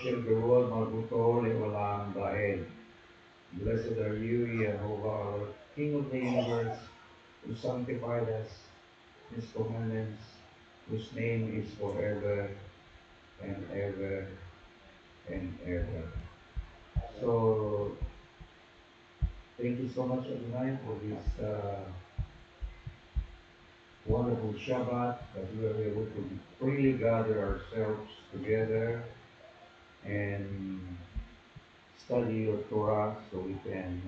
shall the world magutol e walang dael. Blessed are you, Jehovah, our King of the universe, who sanctified us, His commandments, whose name is forever and ever and ever. So, thank you so much, Adonai, for this wonderful Shabbat that we are able to freely gather ourselves together and study your Torah so we can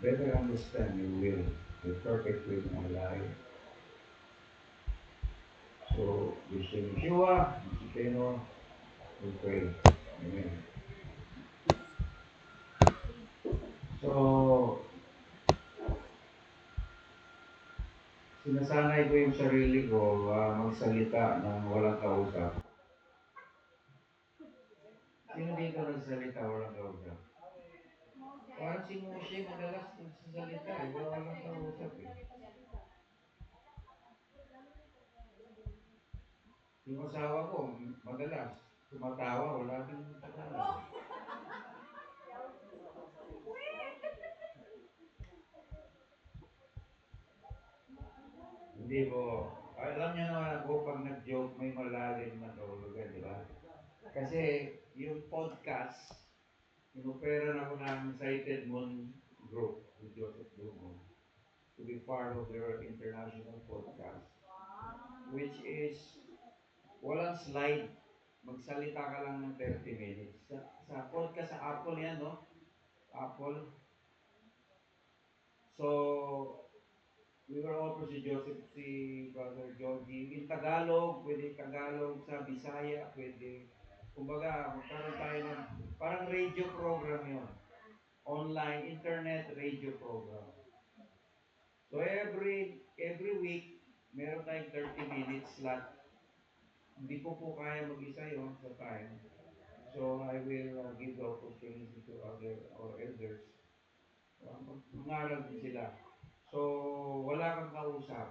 better understand your will, your perfect will in our life. So, Yeshua, Yeshua, Mishikeno, we pray. Amen. So, sinasanay ko yung sarili ko magsalita ng walang kausap. Sino dito nagsalita walang kausap? Parang si Moshe madalas nagsasalita eh, walang kausap eh. Yung asawa ko, madalas tumatawa, wala din tagalan. Hindi po. Alam niyo naman ako, pag nag-joke, may malalim na kahulugan, di ba? Kasi yung podcast, inuperan ako ng Sighted Moon Group with Joseph Dumo to be part of their international podcast, which is walang slide. Magsalita ka lang ng 30 minutes. Sa podcast sa Apple yan, no? Apple. So, we were offered si Joseph, si Brother Joji. In Tagalog, pwede Tagalog, sa Bisaya, pwede. Kumbaga, magkaroon tayo ng, parang radio program yon, online, internet radio program. So every week, meron tayong 30 minutes slot. Hindi ko po kaya mag-isa yon sa time. So I will give the opportunity to other or elders. Mangarap din sila. So wala kang kausap.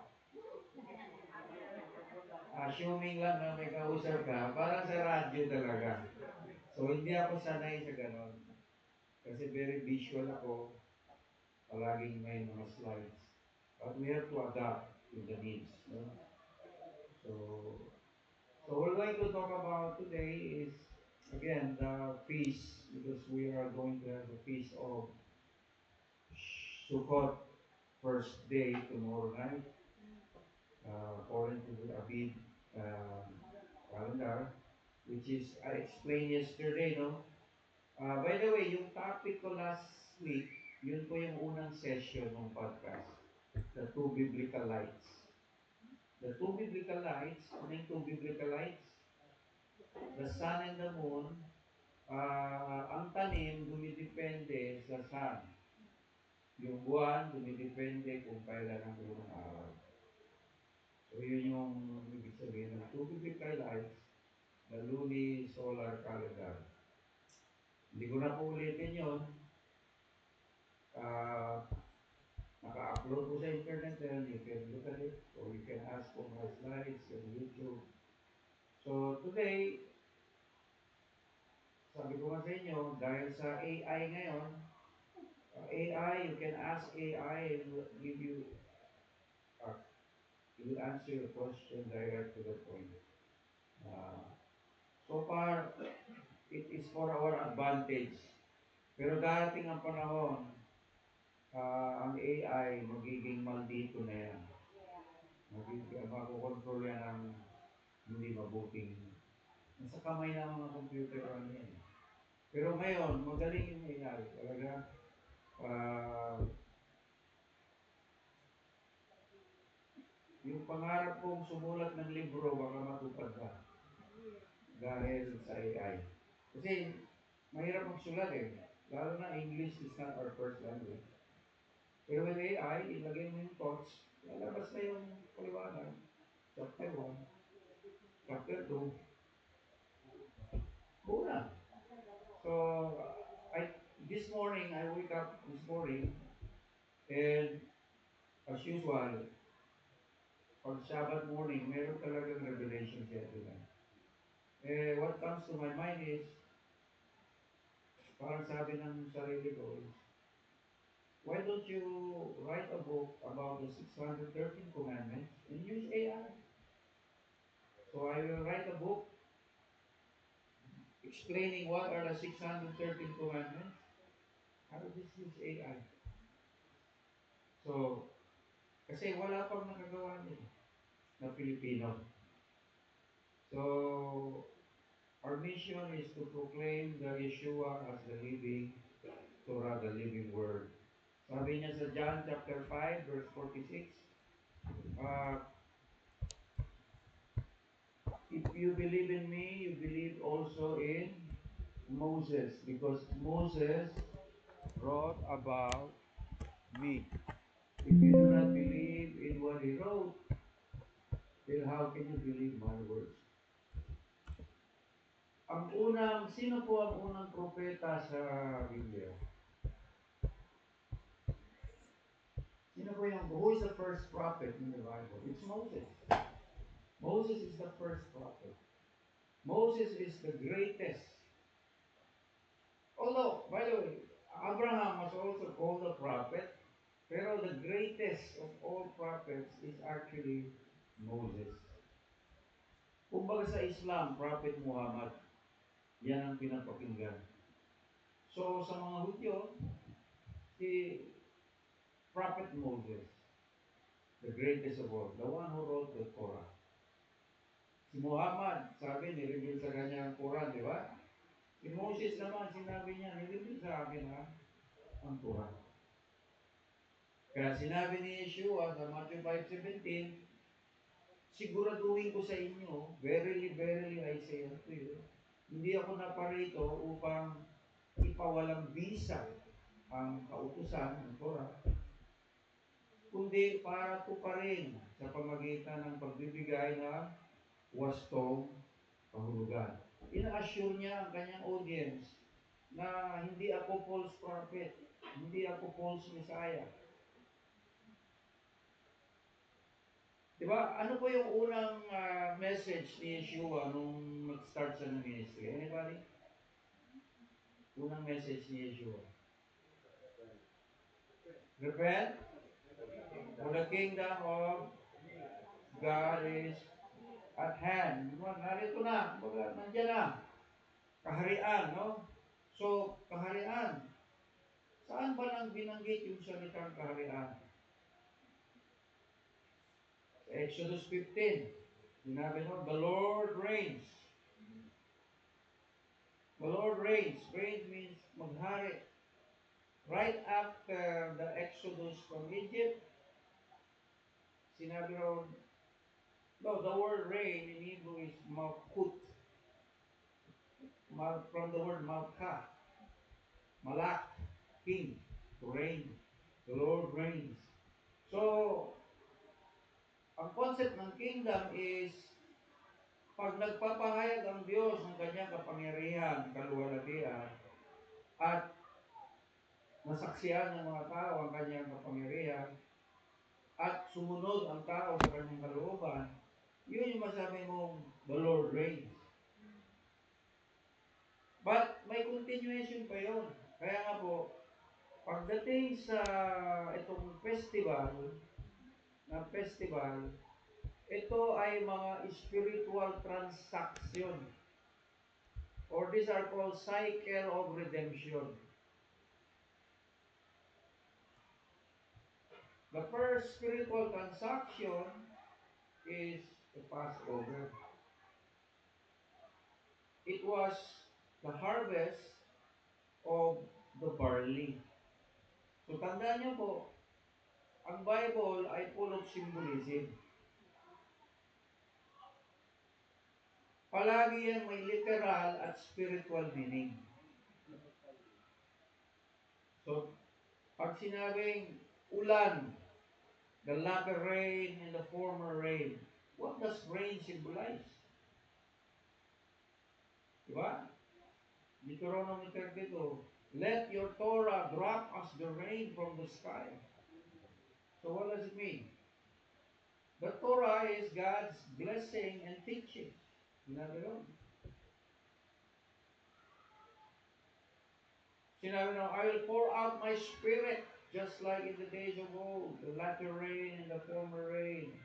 Assuming lang na may kausap ka, parang sa radyo talaga. So hindi ako sanay sa ganon. Kasi very visual ako. Palaging may mga slides. But we have to adapt to the needs. No? So, so what we're going to talk about today is, again, the feast, because we are going to have the feast of Sukkot, first day tomorrow night, according to the Abid uh, calendar, which is, I explained yesterday, no? By the way, yung topic ko last week, yun po yung unang session ng podcast, the two biblical lights. The two biblical lights, ano yung two biblical lights? The sun and the moon, ang tanim dumidepende sa sun. Yung buwan dumidepende kung kailan ang unang araw. So yun yung ibig sabihin ng two biblical lights, the lunar solar calendar. Hindi ko na po ulitin yun. Uh, Naka-upload ko sa internet and you can look at it or you can ask for my slides on YouTube. So today, sabi ko nga sa inyo, dahil sa AI ngayon, AI, you can ask AI and will give you, uh, it will answer your question direct to the point. Uh, so far, it is for our advantage. Pero darating ang panahon, ang AI magiging maldito na yan. Makukontrol yan ng hindi mabuting. Nasa kamay ng mga computer ano yan. Pero ngayon, magaling yung AI. Talaga, uh, yung pangarap kong sumulat ng libro, baka matupad pa dahil sa AI. Kasi, mahirap magsulat eh. Lalo na English is not our first language. Pero with AI, ilagay mo yung thoughts, lalabas na yung paliwanag. Chapter 1, chapter 2, buo. So, this morning, I wake up this morning, and as usual, pag Sabbath morning, meron talagang revelation siya doon. What comes to my mind is, parang sabi ng sarili ko is, why don't you write a book about the 613 commandments and use AI? So I will write a book explaining what are the 613 commandments. I will just use AI. So, kasi wala pang nakagawa niya na Pilipino. So, our mission is to proclaim the Yeshua as the living Torah, the living word. Sabi niya sa John chapter 5, verse 46, uh, if you believe in me, you believe also in Moses, because Moses wrote about me. If you do not believe in what he wrote, then how can you believe my words? Sino po ang unang propeta sa Biblia? Who is the first prophet in the Bible? It's Moses. Moses is the first prophet. Moses is the greatest. Although, by the way, Abraham was also called a prophet, pero the greatest of all prophets is actually Moses. Kumbaga sa Islam, Prophet Muhammad, yan ang pinapakinggan. So, sa mga Hudyo, si Prophet Moses, the greatest of all, the one who wrote the Torah. Si Muhammad, sabi, nireveal sa kanya ang Quran, di ba? Si Moses naman, sinabi niya, nireveal sa akin ang Quran. Kaya sinabi ni Yeshua sa Matthew 5:17, siguraduhin ko sa inyo, verily, verily, I say unto you, hindi ako naparito upang ipawalang bisa ang kautusan ng Torah, kundi para tuparin sa pamagitan ng pagbibigay ng wastong kahulugan. Ina-assure niya ang kanyang audience na hindi ako false prophet, hindi ako false messiah. Diba? Ano po yung unang message ni Yeshua nung nag-start sa ministry? Anybody? Unang message ni Yeshua. Repent, for the kingdom of God is at hand. Narito na, nandiyan na. Kaharian, no? So, kaharian. Saan ba nang binanggit yung salitang kaharian? Exodus 15. Sinabi no, the Lord reigns. The Lord reigns. Reign means maghari. Right after the Exodus from Egypt, sinabi ron, no, the word reign in Hebrew is malkut. From the word malka. Malak, king, to reign. The Lord reigns. So, ang concept ng kingdom is pag nagpapahayag ang Diyos ng kanyang kapangyarihan, kaluwalhatian, at nasaksihan ng mga tao ang kanyang kapangyarihan, at sumunod ang tao sa kanyang kalooban, yun yung masabi mong the Lord reigns. But may continuation pa yun. Kaya nga po, pagdating sa itong festival, ito ay mga spiritual transaction. Or these are called cycle of redemption. The first spiritual transaction is the Passover. It was the harvest of the barley. So tandaan niyo po, ang Bible ay full of symbolism. Palagi yan may literal at spiritual meaning. So, pag sinabing ulan, the latter rain and the former rain, what does rain symbolize? Diba? Deuteronomy 32, let your Torah drop as the rain from the sky. So what does it mean? The Torah is God's blessing and teaching. Sinabi yun. Sinabi na, I will pour out my spirit just like in the days of old, the latter rain and the former rain.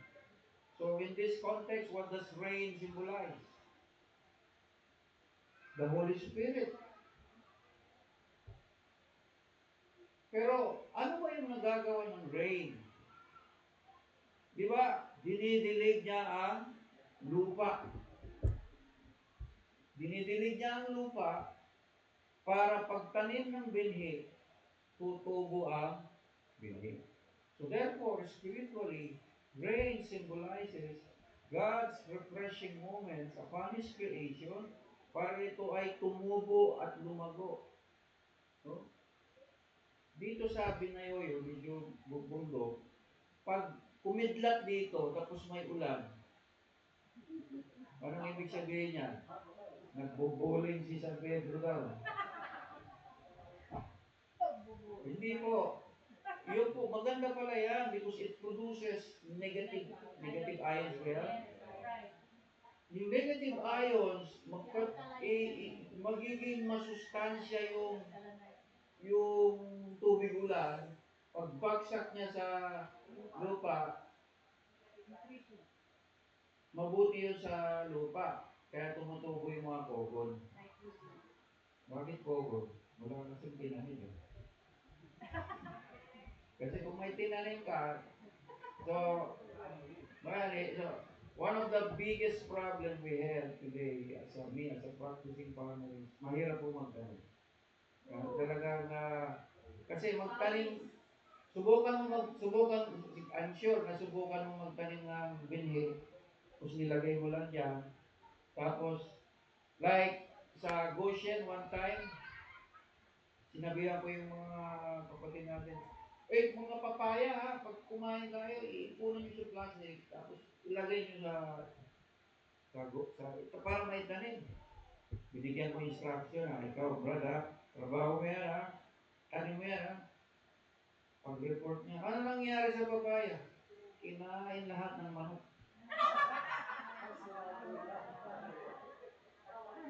So in this context, what does rain symbolize? The Holy Spirit. Pero ano ba yung nagagawa ng rain? Di ba? Dinidilig niya ang lupa. Dinidilig niya ang lupa para pagtanim ng binhi, tutubo ang binhi. So therefore, spiritually, rain symbolizes God's refreshing moments upon His creation para ito ay tumubo at lumago. No? Dito sa Binayoyo, medyo bundok, pag kumidlat dito tapos may ulan, anong ibig sabihin niya? Nagbo-bowling si San Pedro daw. Hindi po. Yun po, maganda pala yan because it produces negative ions kaya. Yung negative ions, magiging masustansya yung tubig ulan, pagbagsak niya sa lupa, mabuti yun sa lupa. Kaya tumutubo yung mga kogon. Bakit kogon? Wala kasing tinanim eh. Kasi kung may tinanim ka, so one of the biggest problem we have today as a practicing farmer is mahirap po magtanim. Talagang kasi magtanim, I'm sure na subukan mo magtanim ng binhi, tapos nilagay mo lang dyan, tapos like sa Goshen one time, sinabihan ko yung mga kapatid natin, mga papaya ha, pag kumain tayo, ipunin nyo sa plastic, tapos ilagay nyo para may tanim. Binigyan ko instruction ha, ikaw brother, trabaho mo yan ha, tanim mo yan ha. Pag-report niya, ano nangyari sa papaya? Kinain lahat ng manok.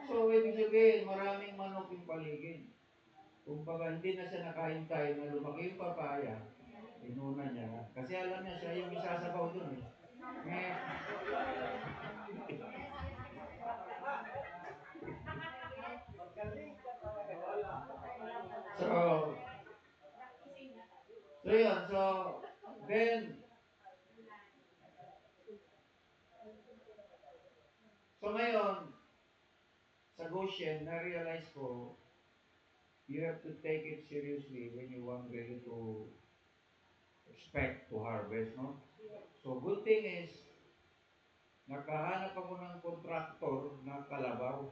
So, ibig sabihin, maraming manok yung paligid. Kumbaga, hindi na siya nakahintay na lumaki yung papaya, inuna niya. Kasi alam niya siya yung isasabaw dun eh. So, yun. So, then, ngayon, sa Goshen, na-realize ko, you have to take it seriously when you want really to expect to harvest, no? So, good thing is, nakahanap ako ng kontraktor na kalabaw.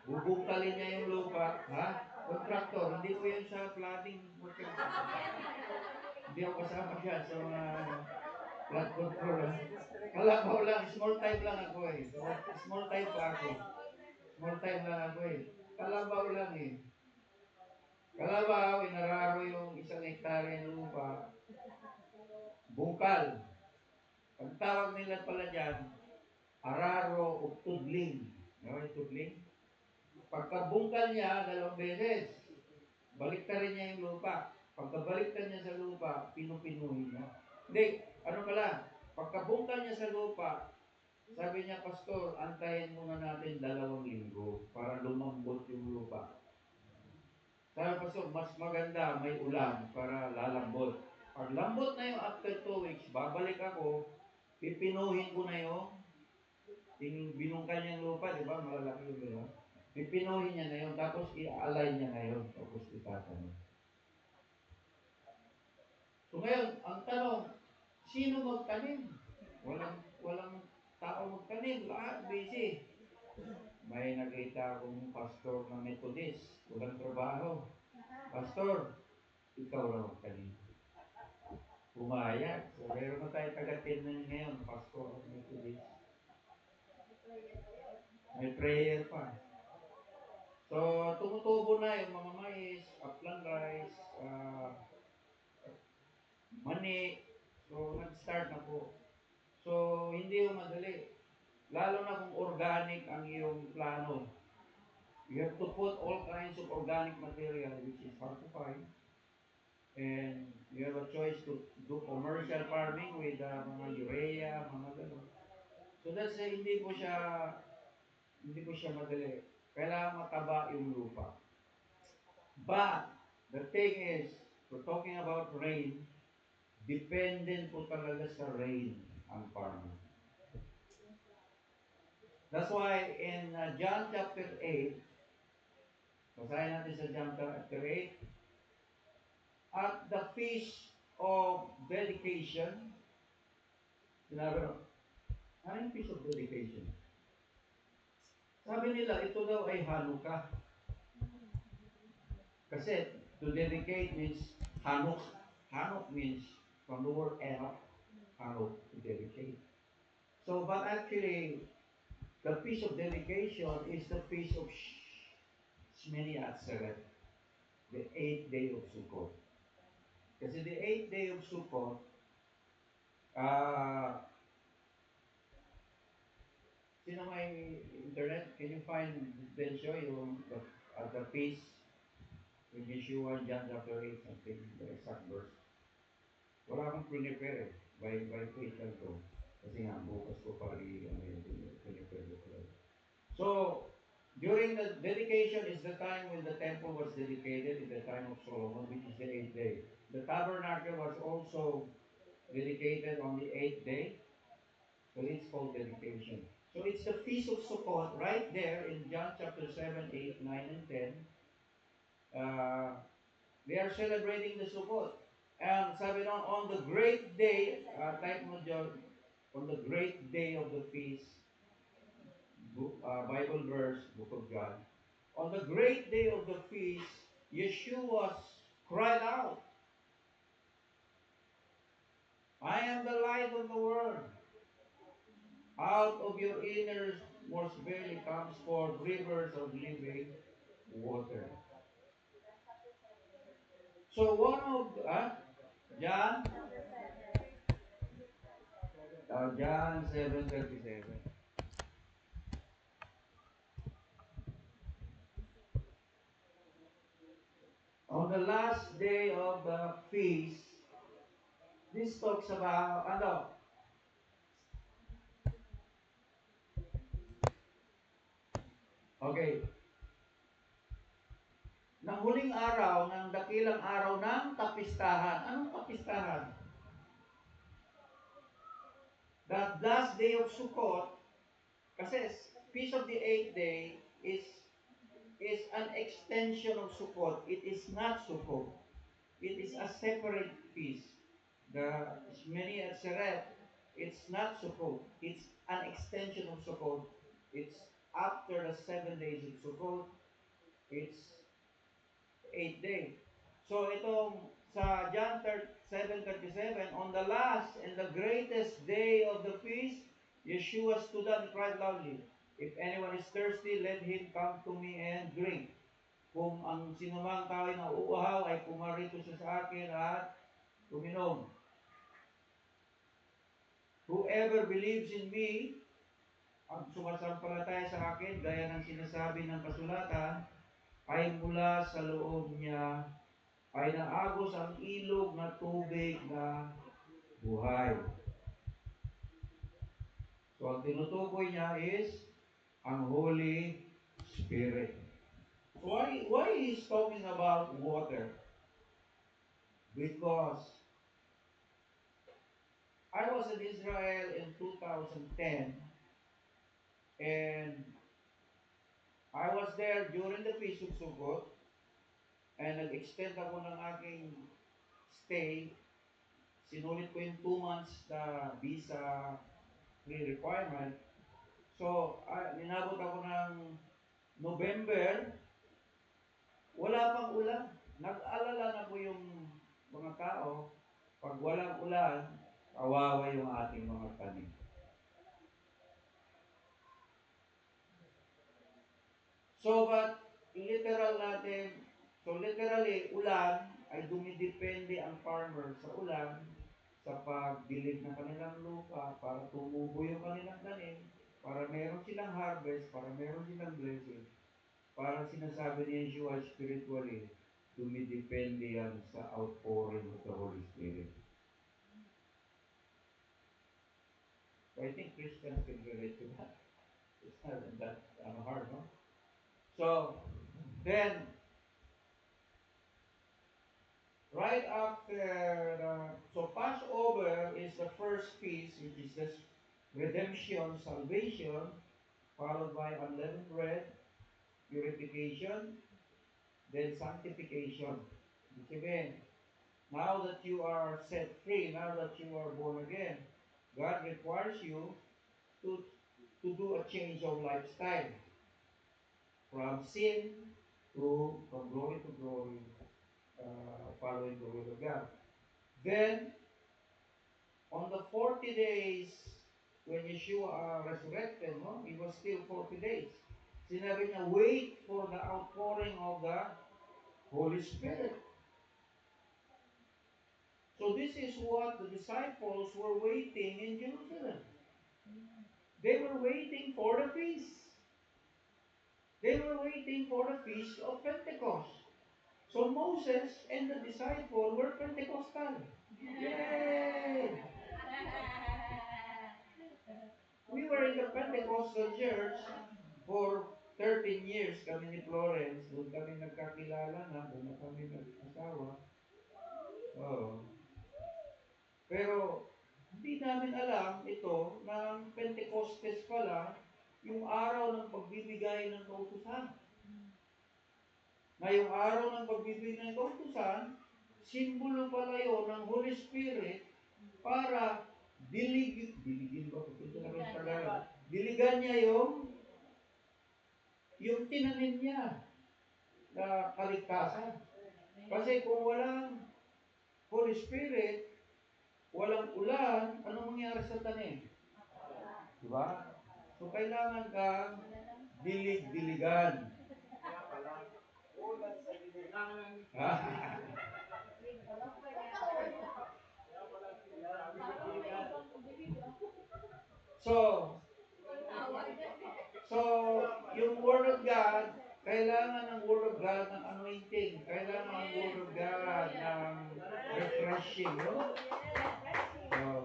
Bubungkalin niya yung lupa, ha? Kontraktor, hindi ko yun sa flooding worker. Hindi ako kasama siya sa mga flood control. Kalabaw lang, small time lang ako eh. Small time pa ako. Small time lang ako eh. Kalabaw lang eh. Kalabaw, inararo yung 1 hektare ng lupa. Bungkal. Ang tawag nila pala dyan, araro o tudling. Ano yung tudling? Pagkabungkal niya, 2 beses, baliktarin niya yung lupa. Pagkabaliktad niya sa lupa, pinupinuhin niya. Hindi, ano pala, pagkabungkal niya sa lupa, sabi niya, Pastor, antayin muna natin 2 linggo para lumambot yung lupa. Sabi Pastor, mas maganda may ulan para lalambot. Pag lambot na yung after 2 weeks, babalik ako, pipinuhin ko na yung binungkal niyang lupa, di ba? Malalaki yung gano'n. Pipinuhin niya na yun, tapos i-align niya na yun, tapos itatanim. So ngayon, ang tanong, sino magtanim? Walang tao magtanim, lahat busy. May nakita akong pastor na Methodist, walang trabaho. Pastor, ikaw na magtanim. Pumayag. So meron na tayo taga-tinman ngayon, pastor Methodist. May prayer pa. So, tumutubo na yung mga mais, upland rice, mani. So, nag-start na po. So, hindi yung madali. Lalo na kung organic ang iyong plano. You have to put all kinds of organic material which is hard to find, and you have a choice to do commercial farming with mga urea, mga gano'n. So that's hindi po siya madali. Kailangan mataba yung lupa. But the thing is, we're talking about rain, dependent po talaga sa rain ang farmer. That's why in John chapter 8, basahin natin sa John chapter 8, at the feast of dedication, sinabi ko, ano yung feast of dedication? Sabi nila, ito daw ay Hanukkah. Kasi to dedicate means Hanuk. Hanuk means from the word Enoch, Hanuk, to dedicate. So, but actually, the feast of dedication is the feast of Shmini Atzeret, the 8th day of Sukkot. Kasi the 8th day of Sukkot, uh, sino may internet, can you find Ben show yung the feast with Yeshua, John chapter 8, something, the exact verse. Wala akong prepare by faith lang to. Kasi nga, bukas ko pa rin prepare ko. So, during the dedication is the time when the temple was dedicated in the time of Solomon, which is the 8th day. The tabernacle was also dedicated on the 8th day, so it's called dedication. So it's the Feast of Sukkot right there in John chapter 7, 8, 9, and 10. They are celebrating the Sukkot. And sabi noon, on the great day, type mo dyan, on the great day of the feast, Bible verse, Book of John. On the great day of the feast, Yeshua cried out, I am the light of the world. Out of your innermost belly comes forth rivers of living water. So one of John, John 7:37. On the last day of the feast, this talks about Okay. Nang huling araw, ng dakilang araw ng kapistahan. Anong kapistahan? That last day of Sukkot, kasi Feast of the 8th day is an extension of Sukkot. It is not Sukkot. It is a separate feast. The Shmini Atzeret, it's not Sukkot. It's an extension of Sukkot. It's after the 7 days of Sukkot. It's 8th day. So itong sa John 7:37, on the last and the greatest day of the feast, Yeshua stood up and cried loudly, if anyone is thirsty, let him come to me and drink. Kung ang sinumang tao na uuhaw ay pumarito siya sa akin at uminom. Whoever believes in me, ang sumasampalataya sa akin, gaya ng sinasabi ng kasulatan, ay mula sa loob niya ay naagos ang ilog na tubig na buhay. So ang tinutukoy niya is ang Holy Spirit. Why he's talking about water? Because I was in Israel in 2010 and I was there during the Feast of Sukkot and nag-extend ako ng aking stay. Sinulit ko yung 2 months na visa pre-requirement. So, ninabot ako ng November, wala pang ulan. Nag-alala na po yung mga tao, pag walang ulan, kawawa yung ating mga tanim. So, but literal natin, so literally, ulan ay dumidepende ang farmer sa ulan sa pagdilig ng kanilang lupa para tumubo yung kanilang tanim, para meron silang harvest, para meron silang blessing. Parang sinasabi ni Yeshua spiritually, dumidepende yan sa outpouring of the Holy Spirit. So I think Christians can relate to that. It's not that hard, no? So, then, right after, so Passover is the first feast, which is this redemption, salvation, followed by unleavened bread, purification, then sanctification. Ibig sabihin, now that you are set free, now that you are born again, God requires you to, to do a change of lifestyle from sin to from glory to glory, following the will of God. Then, on the 40 days when Yeshua resurrected, no, it was still 40 days. Sinabi niya, wait for the outpouring of the Holy Spirit. So this is what the disciples were waiting in Jerusalem. They were waiting for the feast. They were waiting for the feast of Pentecost. So Moses and the disciples were Pentecostal. Yay! We were in the Pentecostal church for 13 years kami ni Florence. Doon kami nagkakilala na, doon na kami nag-asawa. Oo. Pero hindi namin alam ito na Pentecostes pala yung araw ng pagbibigay ng kautusan. Na yung araw ng pagbibigay ng kautusan, simbolo pala yun ng Holy Spirit para diligin ba? Ito na rin Tagalog. Diligan niya yung tinanim niya na kaligtasan. Kasi kung walang Holy Spirit, walang ulan, anong mangyayari sa tanim? Diba? So, kailangan kang dilig-diligan. so, so, yung Word of God, kailangan ng Word of God ng anointing. Kailangan ng Word of God ng refreshing. No? So,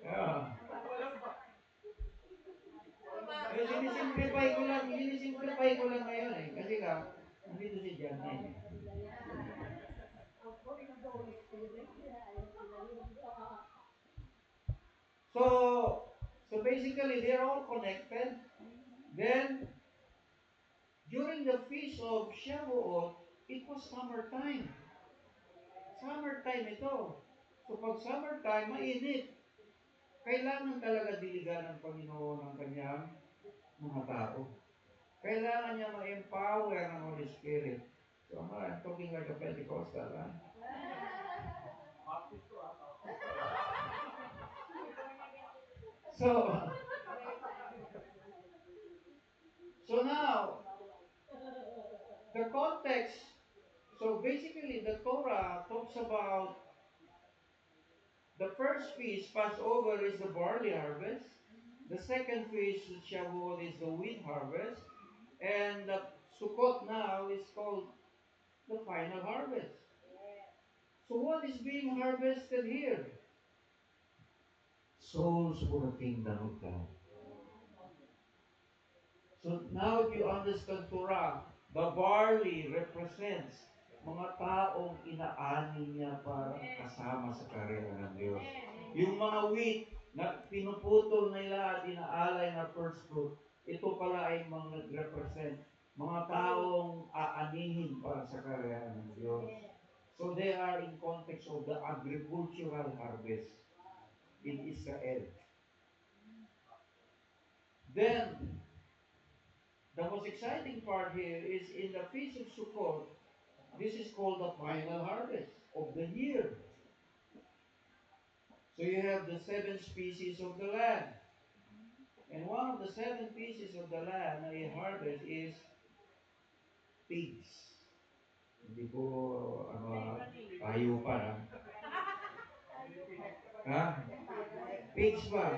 yeah. Sinisimplify ko lang ngayon eh. Kasi nga, nandito si John eh. So basically, they're all connected. Then, during the feast of Shavuot, it was summertime. Summertime ito. So pag summertime, mainit. Kailangan talaga diligan ng Panginoon ng kanyang mga tao. Kailangan niya ma-empower ng Holy Spirit. So I'm talking like a Pentecostal, ha? So, so now, the context, so basically the Torah talks about the first feast, Passover, is the barley harvest. The second feast, Shavuot, is the wheat harvest. And the Sukkot now is called the final harvest. So what is being harvested here? Souls for the kingdom of God. So now if you understand Torah, the barley represents mga taong inaani niya para kasama sa karera ng Diyos. Yung mga wheat na pinuputol nila at inaalay na first fruit, ito pala ay mga represent mga taong aanihin para sa karera ng Diyos. So they are in context of the agricultural harvest in Israel. Then, the most exciting part here is in the Feast of Sukkot, this is called the final harvest of the year. So you have the 7 species of the land. And one of the 7 species of the land na i-harvest is pigs. Hindi ko, tayo pa na. Ha? Pigs ba?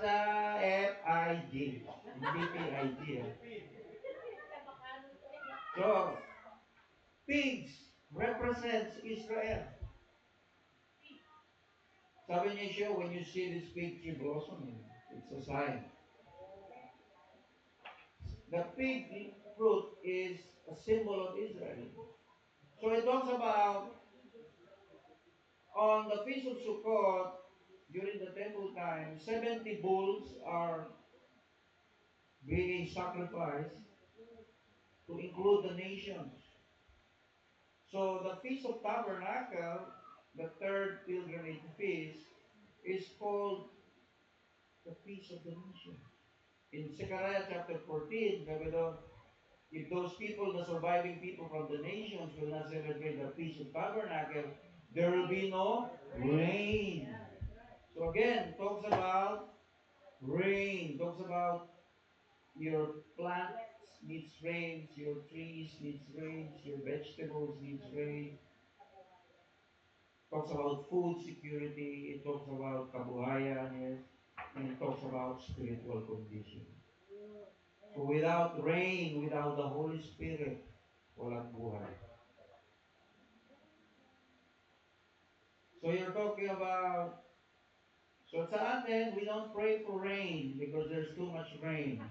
basta FIG. Hindi PIG. So, pigs represents Israel. Sabi niya siya, when you see this fig tree blossoming, it's a sign. The fig fruit is a symbol of Israel. So it talks about on the Feast of Sukkot, during the temple time, 70 bulls are being sacrificed to include the nations. So the Feast of Tabernacle, the third pilgrimage feast, is called the Feast of the Nation. In Zechariah chapter 14, sabi doon, if those people, the surviving people from the nations, will not celebrate the Feast of Tabernacle, there will be no rain. So again, talks about rain, talks about your plants needs rain, your trees needs rain, your vegetables needs rain. Talks about food security, it talks about kabuhayan, yes, and it talks about spiritual condition. So without rain, without the Holy Spirit, walang buhay. So you're talking about, so sa atin, we don't pray for rain because there's too much rain.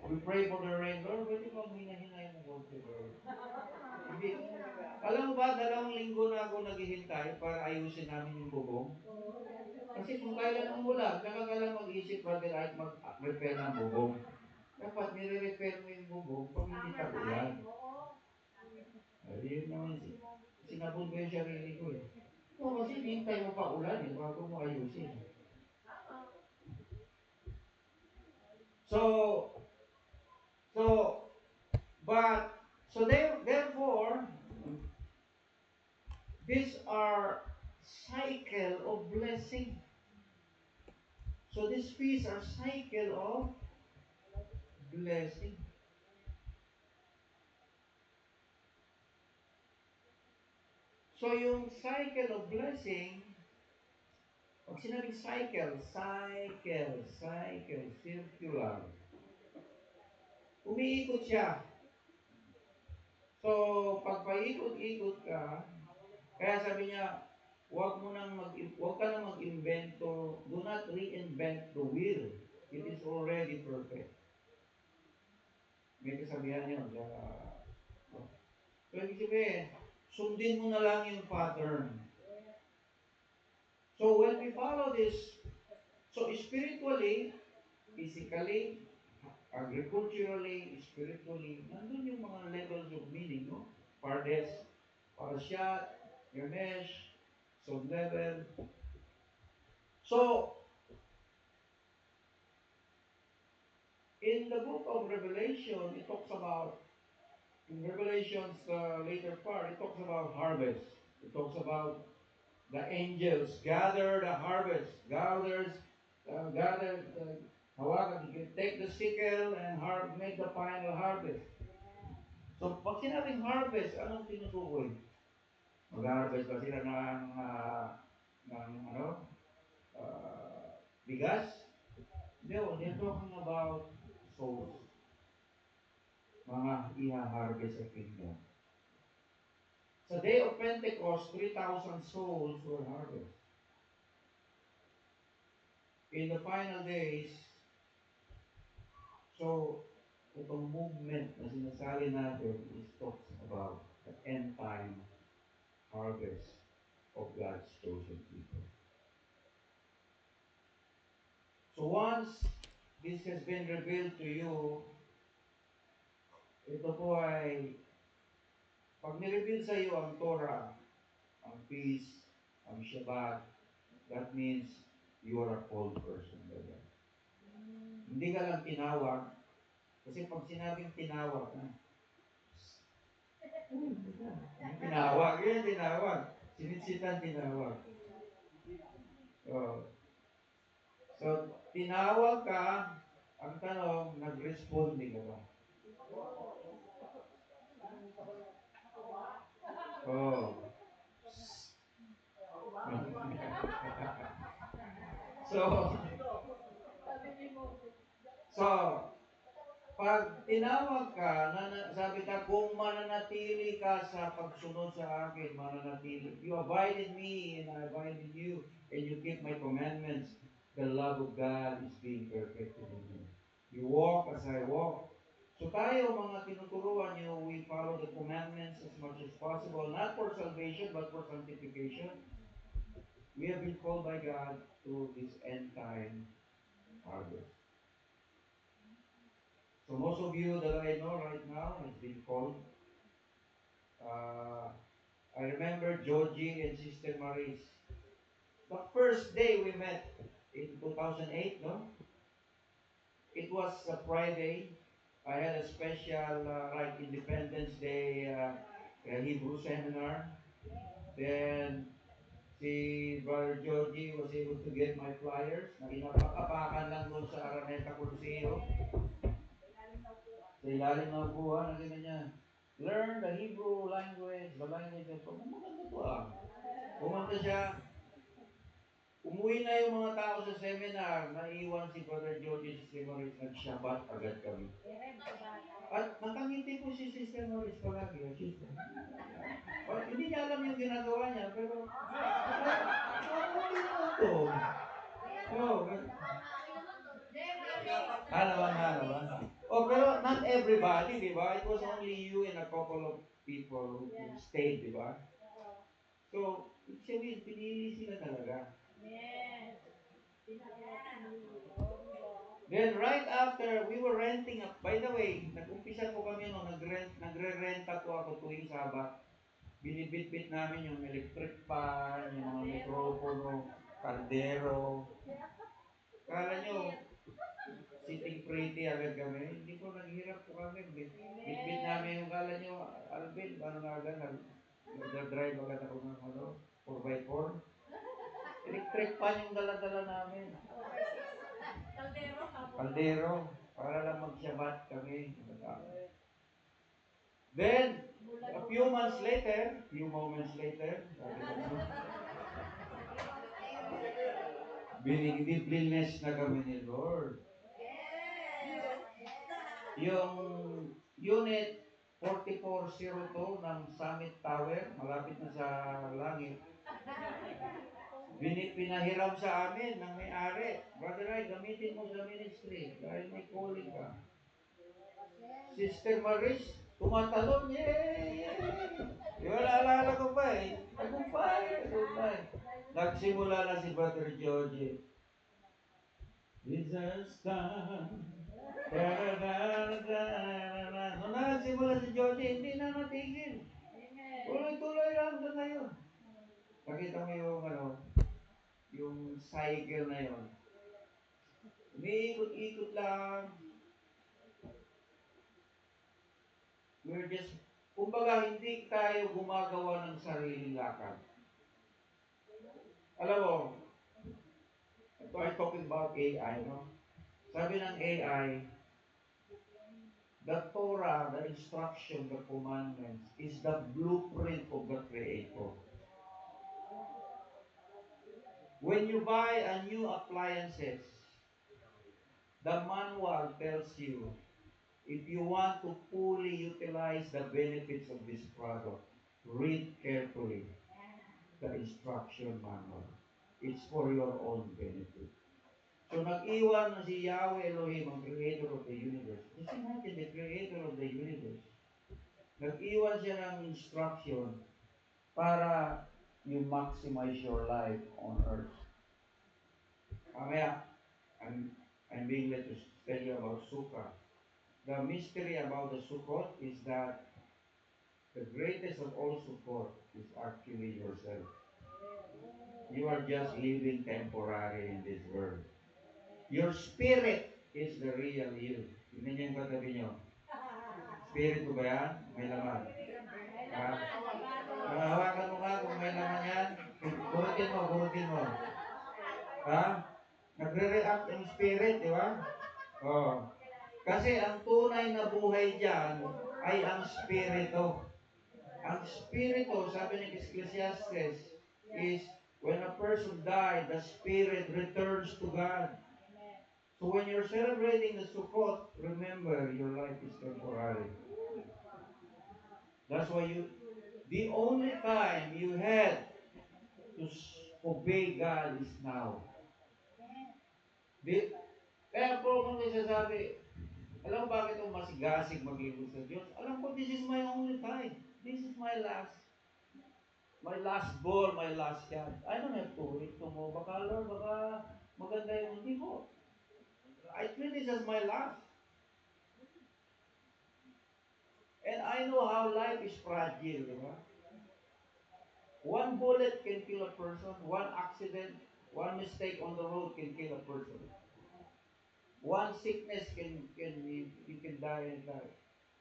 We pray for the rain. Lord, pwede mo hinahinay mo konti, Lord. Hindi. Alam mo ba, 2 linggo na ako naghihintay para ayusin namin yung bubong. Kasi kung kailan ang ulan, tsaka ka lang mag-isip bakit ay mag-repair ng bubong. Dapat nire-repair mo yung bubong pag hindi tag-ulan. Ayun naman, sinabog ko yung sarili ko eh. No, kasi hintay mo pa ulan eh, bago mo ayusin. Therefore, these are cycle of blessing. So these feasts are cycle of blessing. So yung cycle of blessing, pag sinabing cycle, circular. Umiikot siya. So, pag paikot-ikot ka, kaya sabi niya, huwag ka na mag-invento, do not reinvent the wheel. It is already perfect. May kasabihan yun. So, ibig sabihin, sundin mo na lang yung pattern. So, when we follow this, so spiritually, physically, agriculturally, spiritually, nandun yung mga levels of meaning, no? Pardes, Parashat, Yamesh, Sod level. So, in the book of Revelation, it talks about, in Revelation's later part, it talks about harvest. It talks about the angels gather the harvest, hawakan, you take the sickle and make the final harvest. So, pag sinabing harvest, anong tinutukoy? Mag-harvest ba sila bigas? No, they're talking about souls. Mga iha-harvest sa kingdom. Sa day of Pentecost, 3,000 souls were harvested. In the final days, so, itong movement na sinasali natin is talks about the end time harvest of God's chosen people. So once this has been revealed to you, ito po ay, pag nireveal sa iyo ang Torah, ang peace, ang Shabbat, that means you are a called person. Hindi ka lang tinawag, kasi pag sinabing tinawag, tinawag. Sinisitan tinawag. So, tinawag ka, ang tanong, nag-respond ka ba? Oh. So, So, so, pag tinawag ka, sabi ka, kung mananatili ka sa pagsunod sa akin, mananatili. You abide in me, and I abide in you, and you keep my commandments, the love of God is being perfected in you. You walk as I walk. So tayo, mga tinuturuan nyo, we follow the commandments as much as possible, not for salvation, but for sanctification. We have been called by God to this end time harvest. So most of you that I know right now has been called. Uh, I remember Georgie and Sister Maris. The first day we met in 2008, no? It was a Friday. I had a special like Independence Day Hebrew seminar. Then si Brother Georgie was able to get my flyers na inapak-apakan lang doon sa Araneta Coliseum. Sa ilalim ng buwan, nakita niya, learn the Hebrew language, the language of God. Maganda to ah. Pumunta siya, umuwi na yung mga tao sa seminar, naiwan si Brother Georgie si Maurice, nag-Shabbat agad kami. At nakangiti po si Sister Maurice palagi. Sister. Hindi niya alam yung ginagawa niya, pero okay na ito. Oh, pero not everybody, di ba? It was only you and a couple of people who stayed, di ba? So, sabihin, pinili sila talaga. Yes. Then right after, we were renting up. By the way, nag-umpisa po kami no, nagre-renta po ako tuwing Sabat. Binibit-bit namin yung electric fan, yung mga mikropono, kaldero. Kala nyo, sitting pretty agad kami. Hindi po, naghihirap po kami. Bit-bit namin yung kala nyo, Alvin, paano na agad? Nag-drive agad ako ng 4x4. Electric fan yung dala-dala namin. Kaldero. Para lang mag-Shabbat kami. Then, a few moments later, binigdiblines na kami ni Lord. Yung unit 4402 ng Summit Tower, malapit na sa langit, pinahiram sa amin ng may-ari. Brother Ray, gamitin mo sa ministry dahil may calling ka. Sister Maris, tumatalon, yay! Alala ko pa eh. Tagumpay. Nagsimula na si Brother Georgie. Jesus come. Nung nagsimula si Georgie, hindi na natigil. Tuloy-tuloy lang doon ngayon. Nakita mo yung cycle na yun. Umiikot-ikot lang. We're just, kumbaga, hindi tayo gumagawa ng sariling lakad. Alam mo, ito I'm talking about AI, no? Sabi ng AI, the Torah, the instruction, the commandments, is the blueprint of the Creator. When you buy a new appliances, the manual tells you, if you want to fully utilize the benefits of this product, read carefully the instruction manual. It's for your own benefit. So nag-iwan na si Yahweh Elohim, ang creator of the universe. Just imagine the creator of the universe. Nag-iwan siya ng instruction para you maximize your life on earth. Mamaya, I'm being led to tell you about Sukkah. The mystery about the Sukkot is that the greatest of all Sukkot is actually yourself. You are just living temporary in this world. Your spirit is the real you. Tingnan niyo yung katabi niyo. Spirit ko ba yan? May laman. Hawakan mo nga kung may laman yan. Kurutin mo. Ha? Nagre-react yung spirit, di ba? Oh. Kasi ang tunay na buhay dyan ay ang spirito. Ang spirito, sabi ng Ecclesiastes, is When a person died, the spirit returns to God. So when you're celebrating the Sukkot, remember your life is temporary. That's why the only time you had to obey God is now. Di, kaya po kung nagsasabi, alam mo bakit ako masigasig maglingkod sa Diyos? Alam ko, this is my only time. This is my last ball, my last shot. I don't have to wait to mo. Baka, Lord, baka maganda yung hindi ko. I treat this as my last. And I know how life is fragile, di ba? One bullet can kill a person. One accident, one mistake on the road can kill a person. One sickness you can die and die.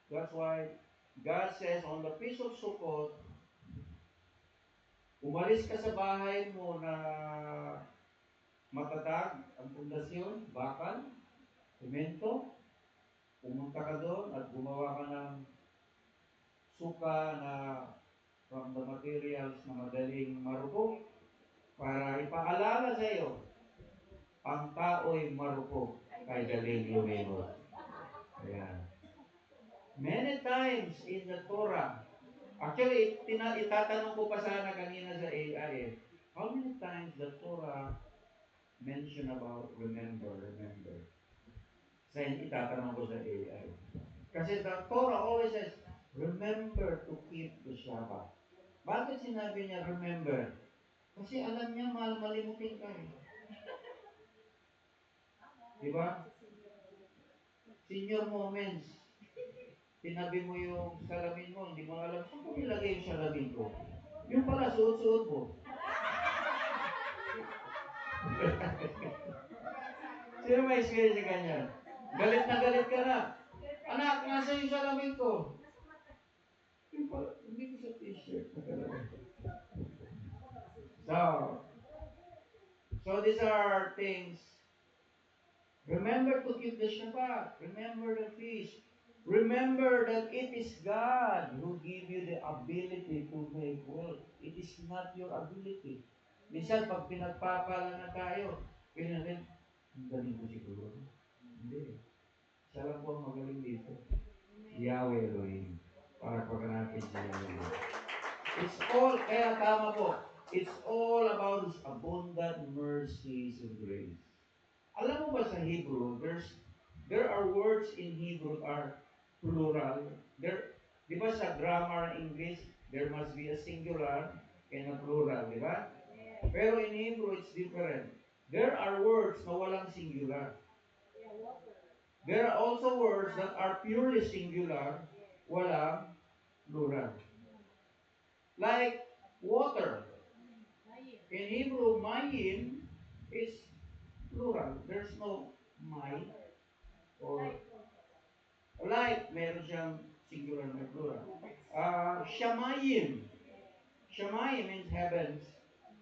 That's why God says on the Feast of Sukkot, umalis ka sa bahay mo na matatag ang pundasyon, bakal, semento, pumunta ka doon at gumawa ka ng suka na from the materials na madaling marupok para ipaalala sa iyo, ang tao'y marupok kay galing lumimot. Ayan. Many times in the Torah, actually, itatanong ko pa sana kanina sa AI, how many times the Torah mention about remember? Sa itatanong ko sa AI. Kasi the Torah always says, remember to keep the Shabbat. Bakit sinabi niya remember? Kasi alam niya malimutin ka eh. Diba? Senior moments. Tinabi mo yung salamin mo, hindi mo alam, saan ko nilagay yung salamin ko? Yung pala, suot-suot mo. Sino may experience na ganyan? Galit ka na. Anak, nasa yung salamin ko? Yung pala, hindi ko sa t-shirt nakalagay. So these are things. Remember to keep the Shabbat. Remember the feast. Remember that it is God who give you the ability to make wealth. It is not your ability. Minsan, pag pinagpapala na tayo, pinanin, ang galing ko siguro. Hindi. Siya lang po ang magaling dito. Yahweh Elohim. Para pagkanapin siya Yahweh. It's all, kaya tama po, it's all about His abundant mercies and grace. Alam mo ba sa Hebrew, there are words in Hebrew are plural. Di ba sa grammar English, there must be a singular and a plural, di ba? Pero in Hebrew, it's different. There are words na walang singular. There are also words that are purely singular, walang plural. Like water. In Hebrew, mayim is plural. There's no may or light. Meron siyang singular na plural. Shamayim. Shamayim means heavens.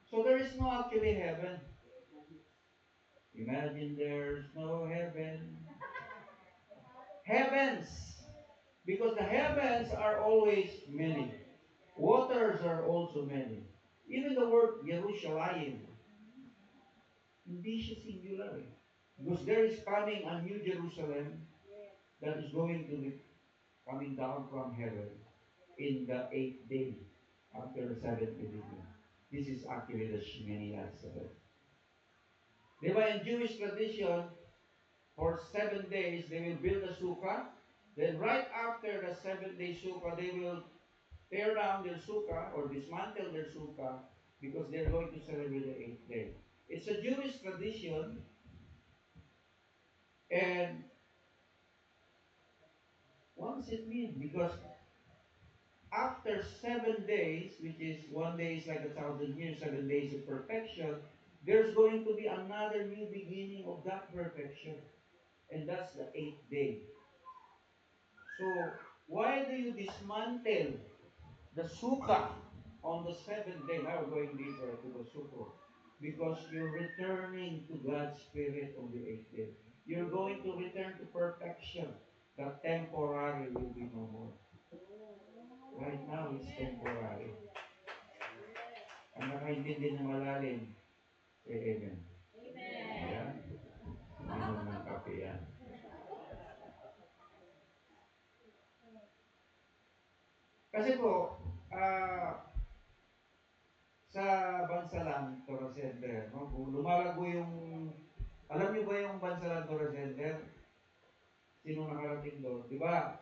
So there is no actually heaven. Imagine there's no heaven. Heavens. Because the heavens are always many. Waters are also many. Even the word Yerushalayim, hindi siya singular eh. Because there is coming a new Jerusalem that is going to be coming down from heaven in the 8th day after the 7th division. This is actually the Shemini Atzeret. Diba in Jewish tradition, for 7 days, they will build a sukkah. Then right after the 7th-day sukkah, they will tear down their sukkah or dismantle their sukkah because they're going to celebrate the 8th day. It's a Jewish tradition, and what does it mean? Because after 7 days, which is 1 day is like 1,000 years, 7 days of perfection, there's going to be another new beginning of that perfection. And that's the 8th day. So, why do you dismantle the sukkah on the 7th day? Now we're going deeper to the sukkah. Because you're returning to God's Spirit on the 8th day. You're going to return to perfection. The temporary will be no more. Right now, it's temporary. Ang intindi ng malalim. Say amen. Ayan. Inom ng kape yan. Kasi po, sa bansa lang, Torres Center, no? Lumalago yung, alam niyo ba yung bansa lang, Torres Center? Sino nakarating doon? Di ba?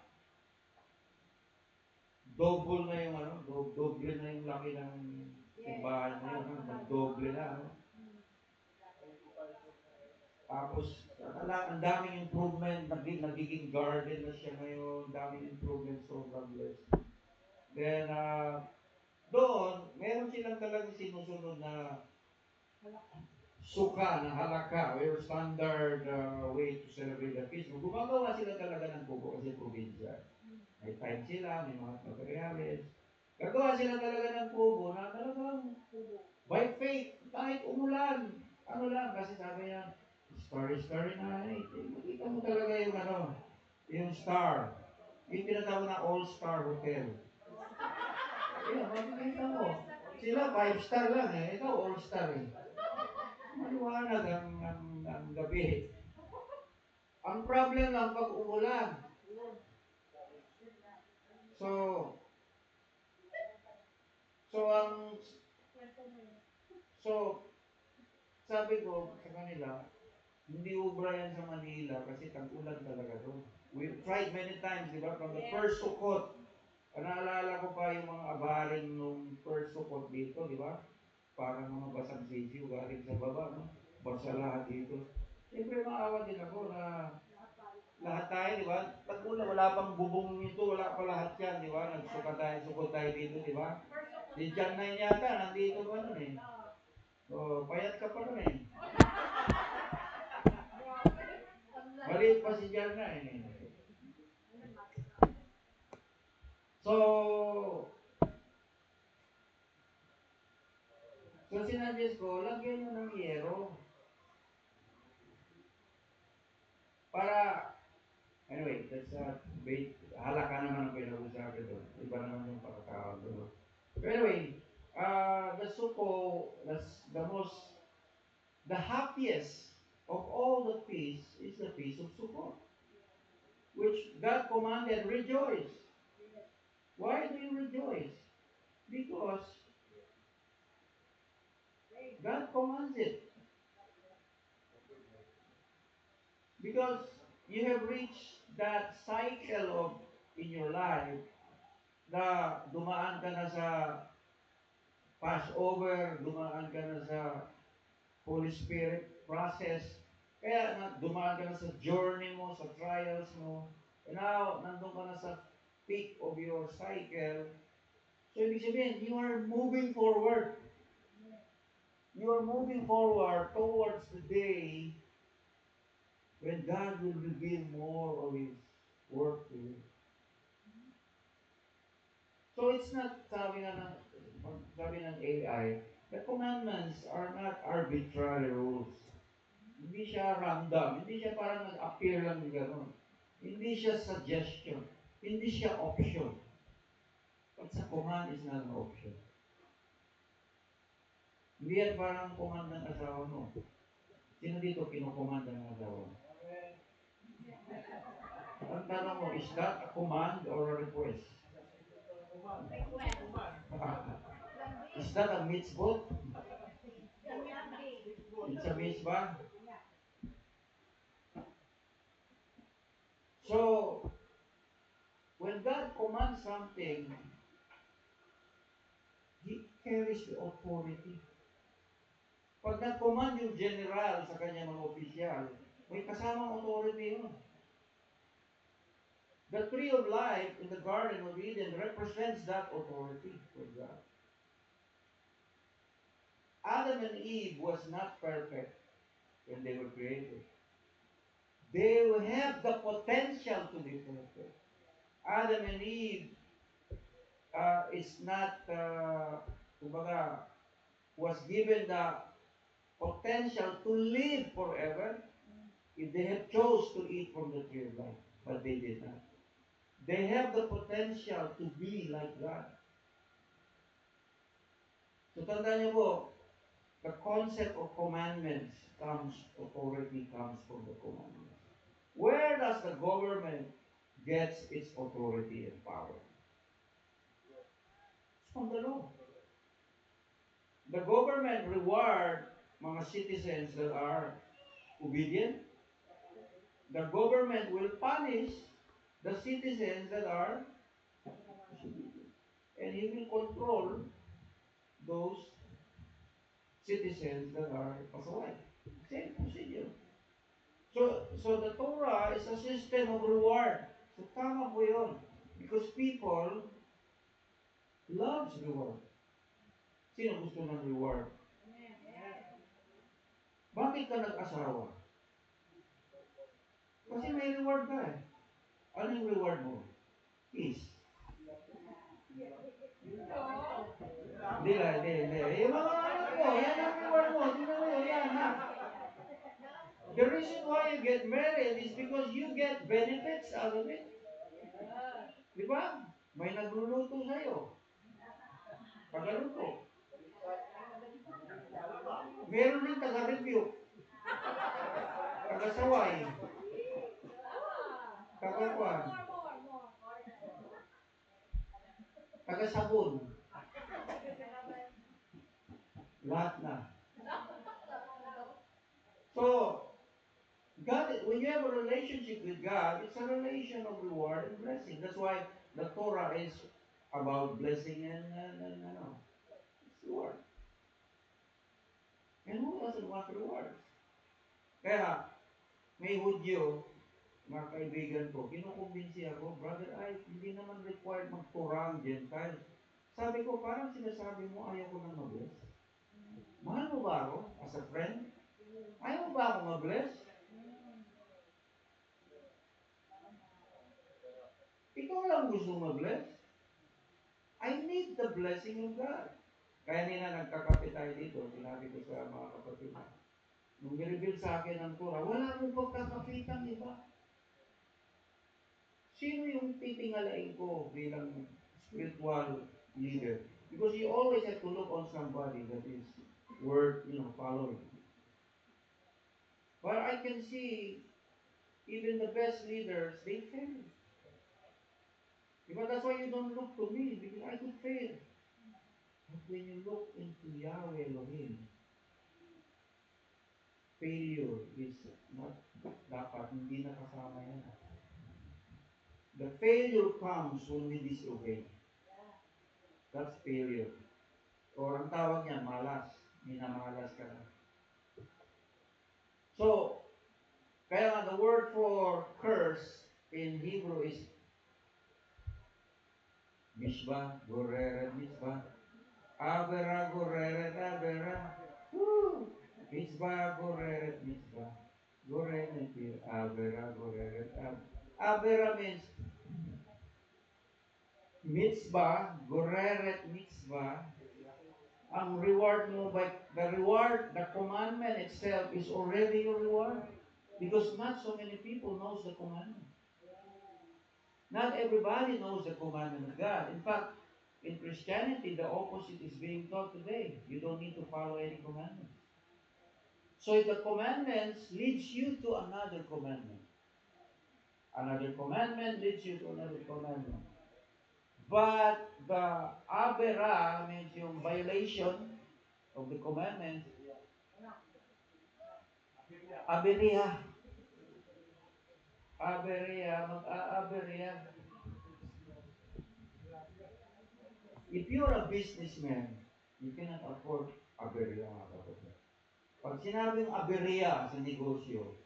Double na yung ano, doble na yung laki ng simbahan na yun, no? Doble na, no? Tapos, ang daming improvement, nagiging garden na siya ngayon, daming improvement, sobrang blessed. Then, doon, meron silang talagang sinusunod na suka, na halaka, or standard way to celebrate the feast. Gumagawa sila talaga ng kubo kasi probinsya. May time sila, may mga materials. Gagawa sila talaga ng kubo na talagang by faith, kahit umulan, ano lang, kasi sabi niya, starry night. Makita mo talaga yung ano, yung star. Yung tinatawag na all-star hotel. Ayun, makikita mo. Sila 5-star lang eh. Ikaw all-star eh. Maliwanag ang gabi. Ang problem lang pag umulan. So, so ang, so, sabi ko sa kanila, hindi ubra yan sa Manila kasi tag-ulan talaga doon. We tried many times, di ba? From the first Sukot, naalala ko pa yung mga abaring nung first Sukot dito, di ba? Parang mga basang sisiw galing sa baba, no? Basa lahat dito. Siyempre maawa din ako na lahat tayo, di ba? Tag-ulan, wala pang bubong nito, wala pa lahat yan, di ba? Sukot tayo dito, di ba? Si John na yata, nandito pa nun eh. So, payat ka pa nun eh. Maliit pa si John na eh. So, sinadjust ko, lagyan nyo ng yero. Para, anyway, that's halaka naman ang pinag-usapan doon. Iba naman yung pagkakawag doon. But anyway, the Suko, the happiest of all the feasts is the feast of Sukkot, which God commanded, rejoice. Why do you rejoice? Because God commands it. Because you have reached that cycle of in your life na dumaan ka na sa Passover, dumaan ka na sa Holy Spirit process, kaya dumaan ka na sa journey mo, sa trials mo, and now, nandun ka na sa peak of your cycle. So, ibig sabihin, you are moving forward. You are moving forward towards the day when God will reveal more of His work to you. So it's not, sabi ng AI, the commandments are not arbitrary rules. Hindi siya random. Hindi siya parang nag-appear lang ng gano'n. Hindi siya suggestion. Hindi siya option. But sa command is not an option. Hindi yan parang command ng asawa mo. Sino dito kinukomanda ng asawa mo? Ang tanong mo, is that a command or a request? Is that a mitzvot? It's a mitzvah. So, when God commands something, He carries the authority. Pag nag-command yung general sa kanyang mga opisyal, may kasamang authority yun. The tree of life in the Garden of Eden represents that authority for God. Adam and Eve was not perfect when they were created. They have the potential to be perfect. Adam and Eve is not, was given the potential to live forever if they had chose to eat from the tree of life, but they did not. They have the potential to be like God. So tandaan niyo po, the concept of commandments authority comes from the commandments. Where does the government gets its authority and power? It's from the law. The government reward mga citizens that are obedient. The government will punish the citizens that are disobedient. And he will control those citizens that are pasaway. Same procedure. So the Torah is a system of reward. So tama po yun. Because people loves reward. Sino gusto ng reward? Bakit ka nag-asawa? Kasi may reward ka eh. Ano yung reward mo? Peace. Hindi. Yung mga anak mo, yan ang reward mo. Tingnan mo yun, yan ha. The reason why you get married is because you get benefits out of it. Di ba? May nagluluto sa'yo. Tagaluto. Meron din taga-review. Taga-saway. Taga-kwan. Taga-sabon. Lahat na. So, God, when you have a relationship with God, it's a relation of reward and blessing. That's why the Torah is about blessing and it's reward. And who doesn't want rewards? Kaya, may Hudyo, mga kaibigan ko, kinukumbinsi ako, brother, ay, hindi naman required mag-Torah ang Gentile. Sabi ko, parang sinasabi mo, ayaw ko nang mag-bless. Mahal mo ba ako as a friend? Ayaw mo ba ako mag-bless? Ikaw lang gusto mag-bless. I need the blessing of God. Kaya nila nagkakapit tayo dito, sinabi ko sa mga kapatid na, nung nireveal sa akin ang Torah, wala akong pagkakapitan iba. Sino yung titingalain ko bilang spiritual leader? Because you always have to look on somebody that is worth, following. But I can see even the best leaders, they fail. But that's why you don't look to me, because I could fail. But when you look into Yahweh Elohim, failure is not dapat, hindi nakasama yan. The failure comes when we disobey. That's failure. Or ang tawag niya, malas. Minamalas ka na. So, kaya nga the word for curse in Hebrew is Mishba, Goreret, Mishba. Abera, Goreret, Abera. Woo! Mishba, Goreret, Mishba. Goreret, Abera, Goreret, Abera. Abera means mitzvah, goreret mitzvah. Ang reward mo by the reward, the commandment itself is already your reward. Because not so many people knows the commandment. Not everybody knows the commandment of God. In fact, in Christianity, the opposite is being taught today. You don't need to follow any commandments. So if the commandments leads you to another commandment. Another commandment leads you to another commandment. But the abera means yung violation of the commandments. Aberia. Aberia, mag-aaberia. If you're a businessman, you cannot afford aberia, mga kapatid. Pag sinabing aberia sa negosyo,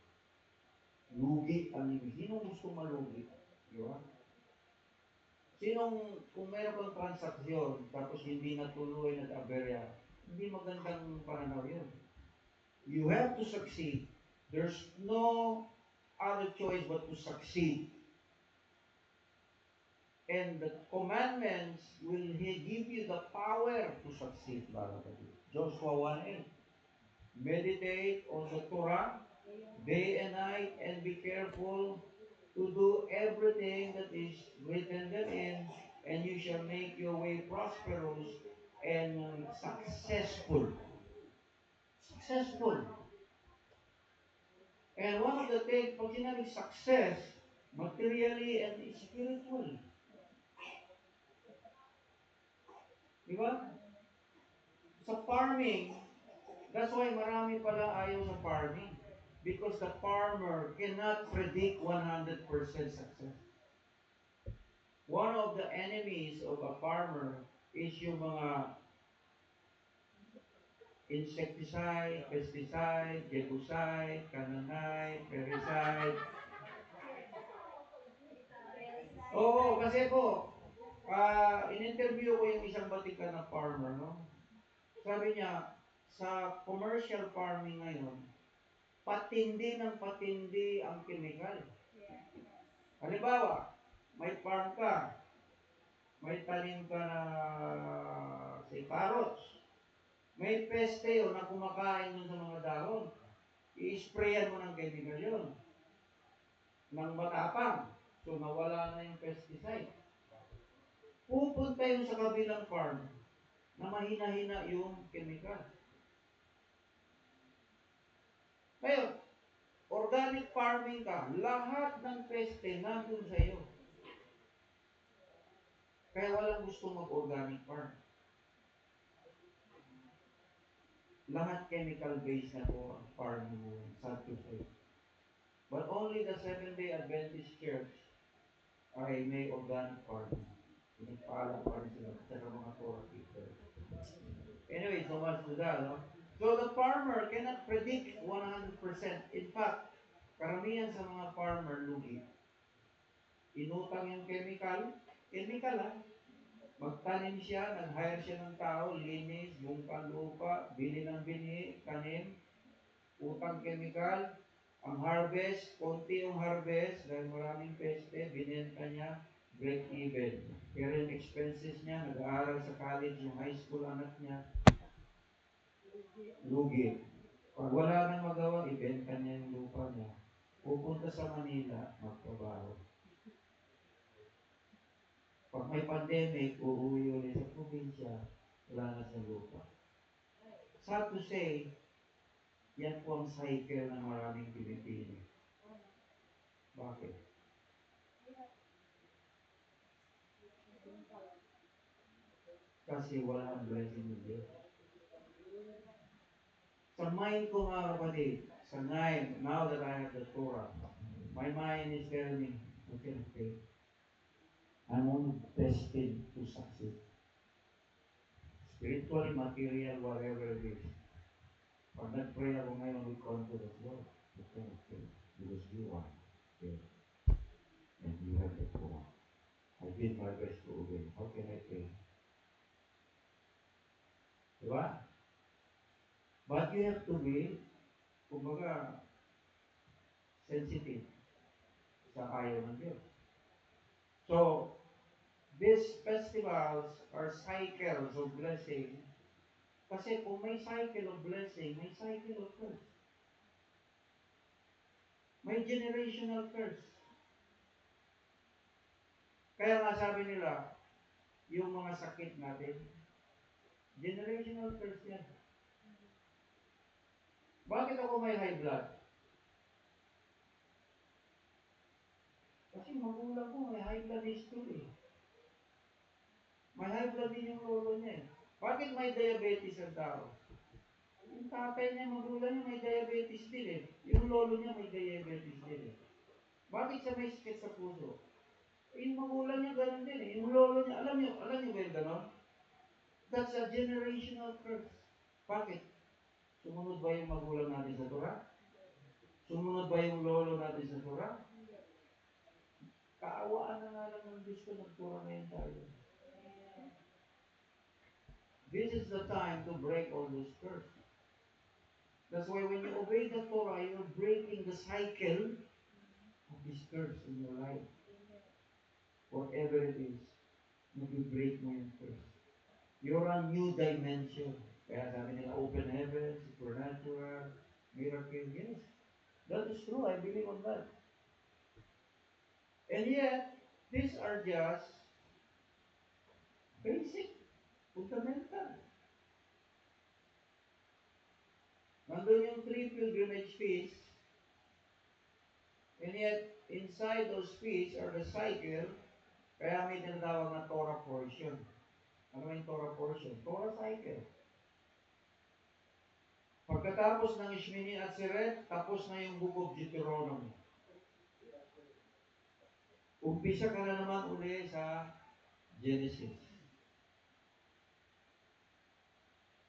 lugi ang negosyo. Sino gusto malugi? Di ba? Kung mayroon kang transaksyon, tapos hindi natuloy na aberya, hindi magandang pananaw yun. You have to succeed. There's no other choice but to succeed. And the commandments will give you the power to succeed. Joshua 1:8. Meditate on the Torah day and night and be careful to do everything that is written therein, and you shall make your way prosperous, and successful. Successful. And one of the things, pag sinabing success, materially and spiritually. Di ba? Sa farming, that's why marami pala ayaw sa farming. Because the farmer cannot predict 100% success. One of the enemies of a farmer is yung mga insecticide, pesticide, herbicide, cananide, herbicide. Oo, kasi po, in-interview ko yung isang batikan na farmer, no? Sabi niya, sa commercial farming ngayon, patindi ng patindi ang chemical. Halimbawa, may farm ka, may tanim ka na say carrots, may peste yun na kumakain dun sa mga dahon. I-sprayan mo ng chemical yun, ng matapang. So, mawala na yung pesticide. Pupunta yun sa kabilang farm na mahina-hina yung chemical. Ngayon, organic farming ka, lahat ng peste nandun sa iyo. Kaya walang gusto mag-organic farm. Lahat chemical-based na po ang farming mo, sad to say. But only the Seventh-day Adventist Church ay may organic farming. Pinagpaalam pa rin sila sa mga Torah people. Anyway, so much to that, no? So the farmer cannot predict 100%. In fact, karamihan sa mga farmer lugi, inutang yung chemical ha, magtanim siya, nag-hire siya ng tao, linis, bungkal lupa, bili ng bini, tanim, utang chemical, ang harvest, konti yung harvest, dahil maraming peste, binenta niya, break even. Pero yung expenses niya, nag-aaral sa college, yung high school anak niya, lugi. Pag wala nang magawa, ibenta niya yung lupa niya. Pupunta sa Manila, magtrabaho. Pag may pandemic, uuwi ulit sa probinsya, wala na sa lupa. Sad to say, yan po ang cycle ng maraming Pilipino. Bakit? Kasi wala ang blessing ng Diyos. Sa mind ko mga kapatid, sa ngayon, now that I have the Torah, my mind is telling me, okay, I'm only destined to succeed. Spiritually, material, whatever it is. Pag nag-pray ako ngayon with confidence, Lord, okay, because you are there. And you have the Torah. I did my best to obey. How can I pray? Diba? But you have to be, kumbaga, sensitive sa ayaw ng Diyos. So, these festivals are cycles of blessing. Kasi kung may cycle of blessing, may cycle of curse. May generational curse. Kaya nga sabi nila, yung mga sakit natin, generational curse yan. Bakit ako may high blood? Kasi magulang ko may high blood history. May high blood din yung lolo niya eh. Bakit may diabetes ang tao? Yung tatay niya, magulang niya may diabetes din eh. Yung lolo niya may diabetes din eh. Bakit siya may sakit sa puso? Yung magulang niya ganun din eh. Yung lolo niya, alam niyo ba yung ganon? That's a generational curse. Bakit? Sumunod ba yung magulang natin sa Torah? Sumunod ba yung lolo natin sa Torah? Kaawaan na nga lang ng Diyos ko, nagtura ngayon tayo. This is the time to break all those curses. That's why when you obey the Torah, you're breaking the cycle of this curse in your life. Whatever it is, mag-break mo yung curse. You're a new dimension. Kaya sabi nila, open heaven, supernatural, miracle. Yes, that is true. I believe on that. And yet, these are just basic. Fundamental. Nandun yung three pilgrimage feasts, and yet, inside those feasts are the cycle, kaya may tinatawag na Torah portion. Ano yung Torah portion? Torah cycle. Pagkatapos ng Ishmini at Seret, tapos na yung Book of Deuteronomy. Umpisa ka na naman uli sa Genesis.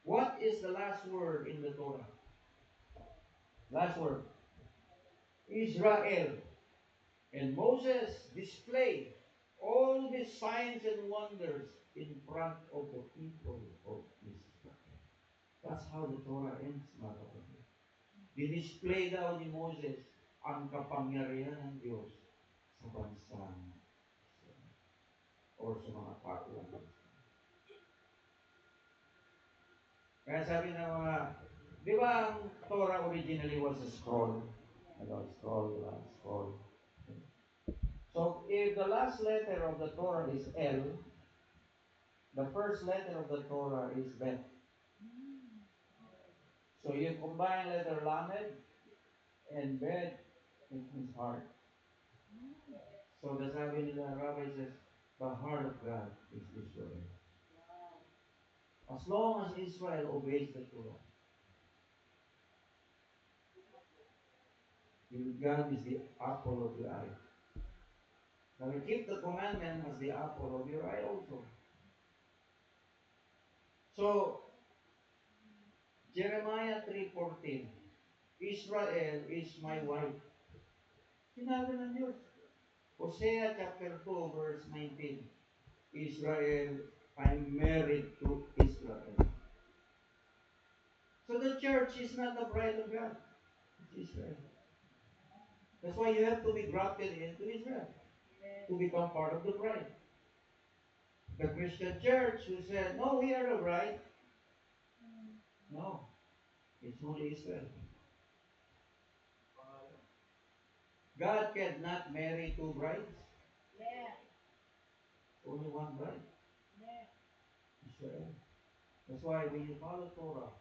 What is the last word in the Torah? Last word. Israel. And Moses displayed all these signs and wonders in front of the people of Israel. That's how the Torah ends, mga kapatid. Dinisplay daw ni Moses ang kapangyarihan ng Diyos sa bansang or sa mga tao. Kaya sabi ng mga, di ba ang Torah originally was a scroll? Scroll. So, if the last letter of the Torah is L, the first letter of the Torah is Bet. So, you combine letter Lamed and Bet, it means heart. So, the sabi nila, Rabbi says, the heart of God is Israel. As long as Israel obeys the Torah, God is the apple of the eye. Now you keep the commandment as the apple of your eye also. So, Jeremiah 3:14, Israel is my wife. Sinabi ng Diyos. Hosea chapter 2 verse 19, Israel, I'm married to Israel. So the church is not the bride of God. It's Israel. That's why you have to be grafted into Israel to become part of the bride. The Christian church who said, no, we are the bride. No, it's only Israel. God cannot marry two brides. Only one bride. Israel. That's why when you follow Torah,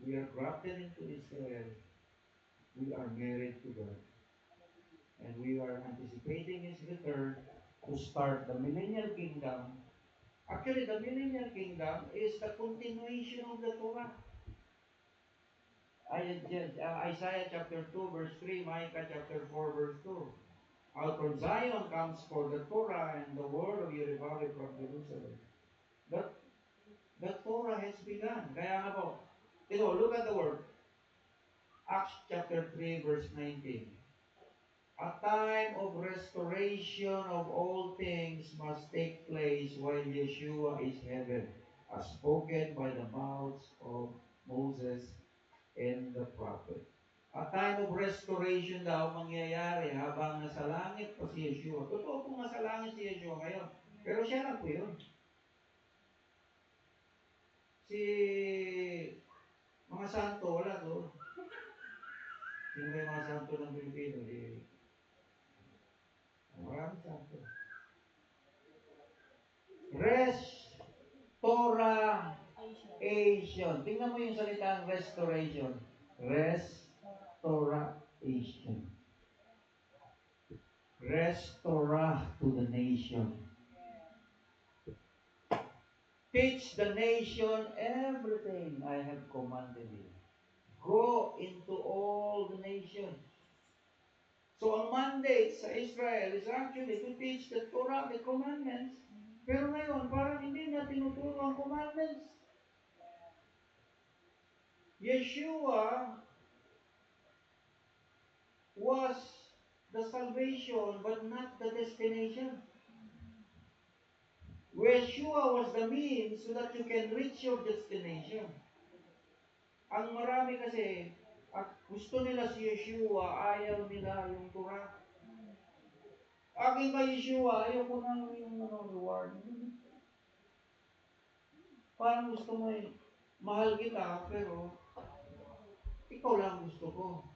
we are grafted into Israel. We are married to God. And we are anticipating His return to start the millennial kingdom. Actually, the millennial kingdom is the continuation of the Torah. Isaiah chapter 2 verse 3, Micah chapter 4 verse 2. Out from Zion comes for the Torah and the word of your republic from Jerusalem. The Torah has begun. Kaya nga po, look at the word. Acts chapter 3 verse 19. A time of restoration of all things must take place while Yeshua is heaven, as spoken by the mouths of Moses and the prophet. A time of restoration daw mangyayari habang nasa langit pa si Yeshua. Totoo po nasa langit si Yeshua ngayon. Pero siya lang po yun. Si mga santo, wala doon. Sino may mga santo ng Pilipino? Maraming santo. Restoration. Tingnan mo yung salitang restoration. Restoration. Restora to the nation. Teach the nation everything I have commanded you. Go into all the nations. So ang mandate sa Israel is actually to teach the Torah, the commandments. Pero ngayon, parang hindi na tinuturo ang commandments. Yeshua was the salvation but not the destination. Yeshua was the means so that you can reach your destination. Ang marami kasi, at gusto nila si Yeshua, ayaw nila yung Torah. Akin ba Yeshua, ayaw ko na yung reward. Parang gusto mo mahal kita, pero ikaw lang gusto ko.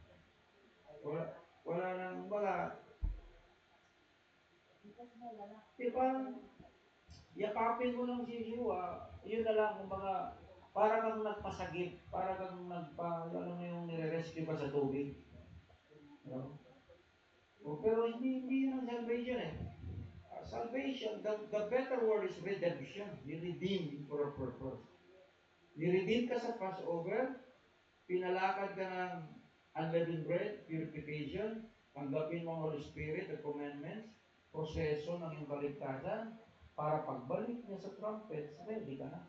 Wala nang, parang, Yakapin mo lang si Yeshua, yun na lang, kumbaga, para kang nagpasagip, para kang alam mo yung nire-rescue ka sa tubig. No? O, pero hindi yun ang salvation eh. Salvation, the better word is redemption. You redeem for a purpose. You redeem ka sa Passover, pinalakad ka ng unleavened bread, purification, tanggapin mo ang Holy Spirit, the commandments, proseso ng iyong kaligtasan, para pagbalik niya sa trumpets, ready ka na.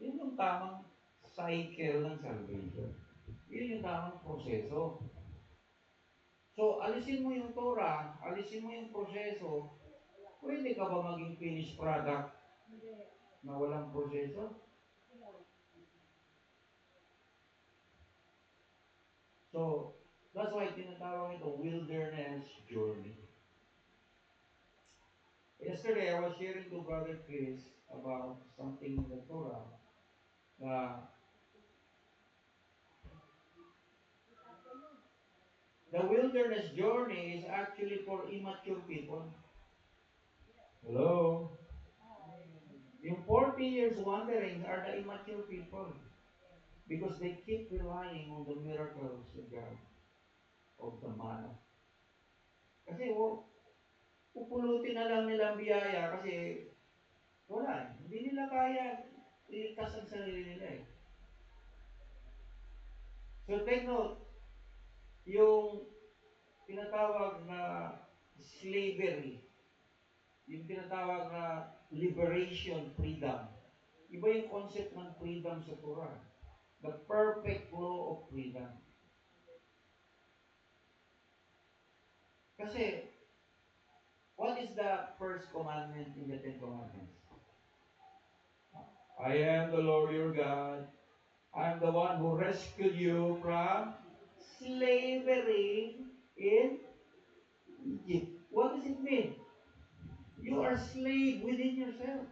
Yun yung tamang cycle ng salvation. Yun yung tamang proseso. So, alisin mo yung Torah, alisin mo yung proseso, pwede ka ba maging finished product na walang proseso? So, that's why tinatawag ito wilderness journey. Yesterday, I was sharing to Brother Chris about something in the Torah na the wilderness journey is actually for immature people. Hello? Yung 40 years wandering are the immature people because they keep relying on the miracles of God, of the manna. Kasi pupulutin na lang nila ang biyaya kasi wala eh. Hindi nila kaya iligtas ang sarili nila eh. So take note, yung tinatawag na slavery, yung tinatawag na liberation, freedom. Iba yung concept ng freedom sa Torah. The perfect law of freedom. Kasi, what is the first commandment in the Ten Commandments? I am the Lord your God. I am the one who rescued you from slavery in Egypt. What does it mean? You are slave within yourself.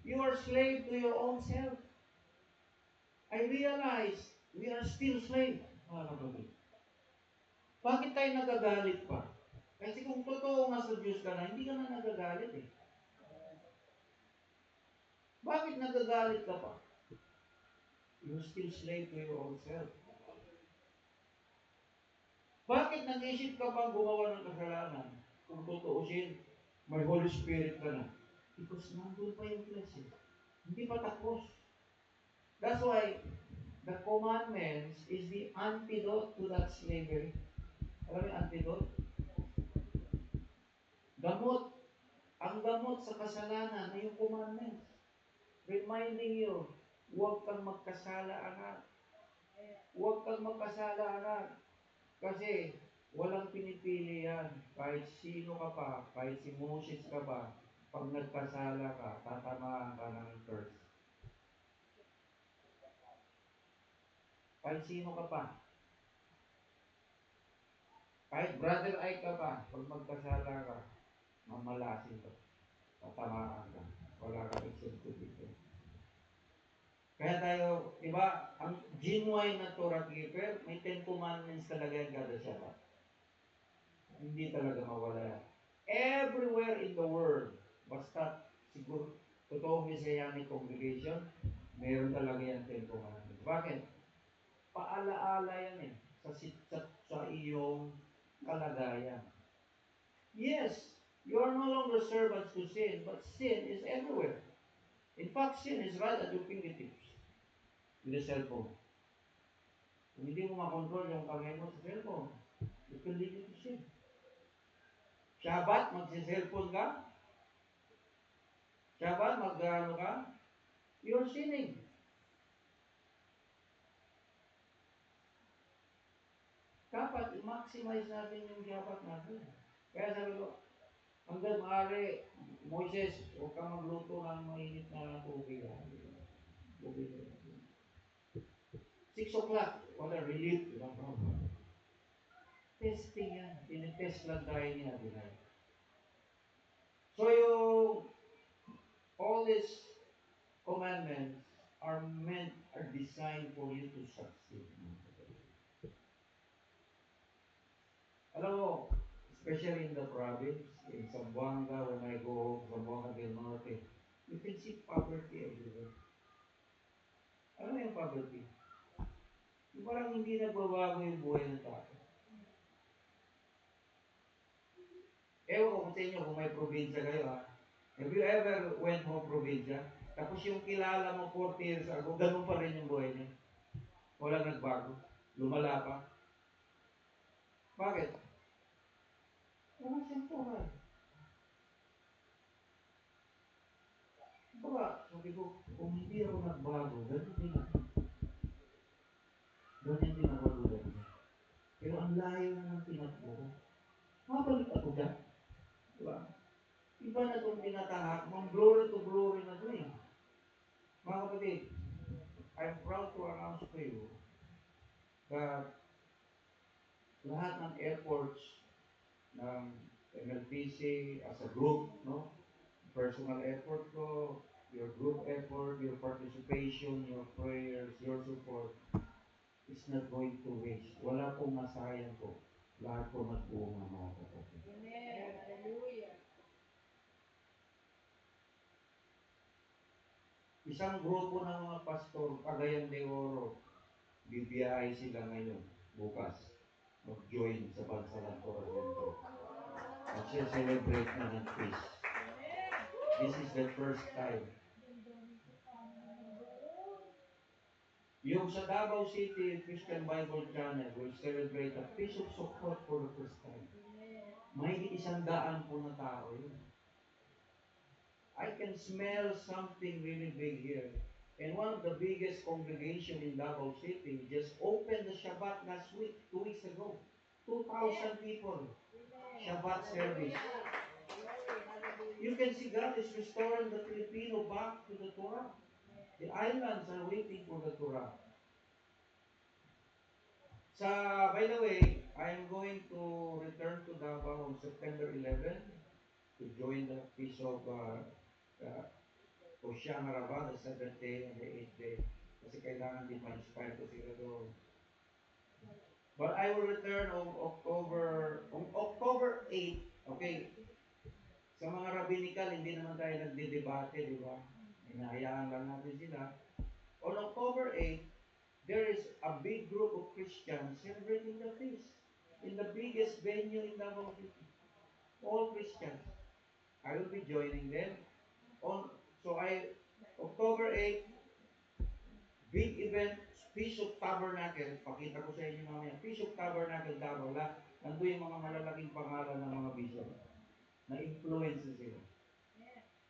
You are slave to your own self. I realize we are still slave, mga kapatid. Bakit tayo nagagalit pa? Kasi kung totoo nga sa Diyos ka na, hindi ka na nagagalit eh. Bakit nagagalit ka pa? You're still slave to your own self. Bakit nag-isip ka bang gumawa ng kasalanan? Kung tutuusin, may Holy Spirit ka na. Because nandun pa yung flesh eh. Hindi pa tapos. That's why the commandments is the antidote to that slavery. Alam mo yung antidote? Gamot. Ang gamot sa kasalanan ay yung commandments. Reminding you, huwag kang magkasala, anak. Huwag kang magkasala, anak. Kasi walang pinipili yan. Kahit sino ka pa, kahit si Moses ka pa, pag nagkasala ka, tatamaan ka ng curse. Kahit sino ka pa. Kahit brother ay ka pa, pag magkasala ka, mamalasin ka. Tatamaan ka. Wala kang exempt dito. Kaya tayo, di ba, ang genuine na Torah keeper, may 10 commandments talaga yung kada Shabbat. Hindi talaga mawala yan. Everywhere in the world, basta siguro, totoong Messianic congregation, meron talaga yan 10 commandments. Bakit? Paalaala yan eh, sa iyong kalagayan. Yes, you are no longer servants to sin, but sin is everywhere. In fact, sin is right at your fingertips. With the cellphone. Kung hindi mo makontrol yung kamay mo sa cellphone, it will lead you to sin. Shabbat, magsi-cellphone ka. Shabbat, mag-ano ka. You're sinning. Dapat i-maximize natin yung Shabbat natin. Kaya sabi ko, hanggang maaari, Moises, huwag kang magluto ng mainit na tubig. Tubig. 6 o'clock, wala relief. Testing yan. Tinitest lang tayo niya. So all these commandments are designed for you to succeed. Alam mo, especially in the province, in Zamboanga, when I go Zamboanga del Norte, you can see poverty everywhere. Ano yung poverty? Yung parang hindi nagbabago yung buhay ng tao. Ewan ko kung sa inyo kung may probinsya kayo ha. Have you ever went home probinsya? Tapos yung kilala mo 40 years ago, ganun pa rin yung buhay niya. Walang nagbago. Lumala pa. Bakit? Wala siyang buhay. Baka, sabi ko, kung hindi ako nagbago, ganun din ako. Ganun din ako tulad niya. Pero ang layo na ng tinatbo ko. Mabalik ako dyan. Diba? Iba na itong tinatahak. Mang glory to glory na ito eh. Mga kapatid, I'm proud to announce to you that lahat ng efforts ng MLPC as a group, no? Personal effort ko, your group effort, your participation, your prayers, your support is not going to waste. Wala pong masayang po. Lahat po nagbunga mga kapatid. Amen. Hallelujah. Isang grupo ng mga pastor, Cagayan de Oro, bibiyahe sila ngayon, bukas, mag-join sa Bansalan Tournament. Mag-celebrate na ng peace. This is the first time. Yung sa Davao City Christian Bible Channel will celebrate a peace of support for the first time. May 100 po na tao yun. I can smell something really big here. And one of the biggest congregation in Davao City just opened the Shabbat last week, 2 weeks ago. 2,000 people. Shabbat service. You can see God is restoring the Filipino back to the Torah. The islands are waiting for the Torah. By the way, I am going to return to Davao on September 11 to join the Feast of Oshana Rabbah, the 7th day and the 8th day. Kasi kailangan din ma-inspire ko sila doon. But I will return on October 8, okay? Sa mga rabbinical, hindi naman tayo nagdidebate, di ba? Hinahayaan lang natin sila. On October 8, there is a big group of Christians celebrating the feast in the biggest venue in Davao City. All Christians. I will be joining them. October 8, big event, Feast of Tabernacle. Pakita ko sa inyo mamaya. Feast of Tabernacle, Davao. Nandun yung mga malalaking pangalan ng mga bishop. Na-influence sila.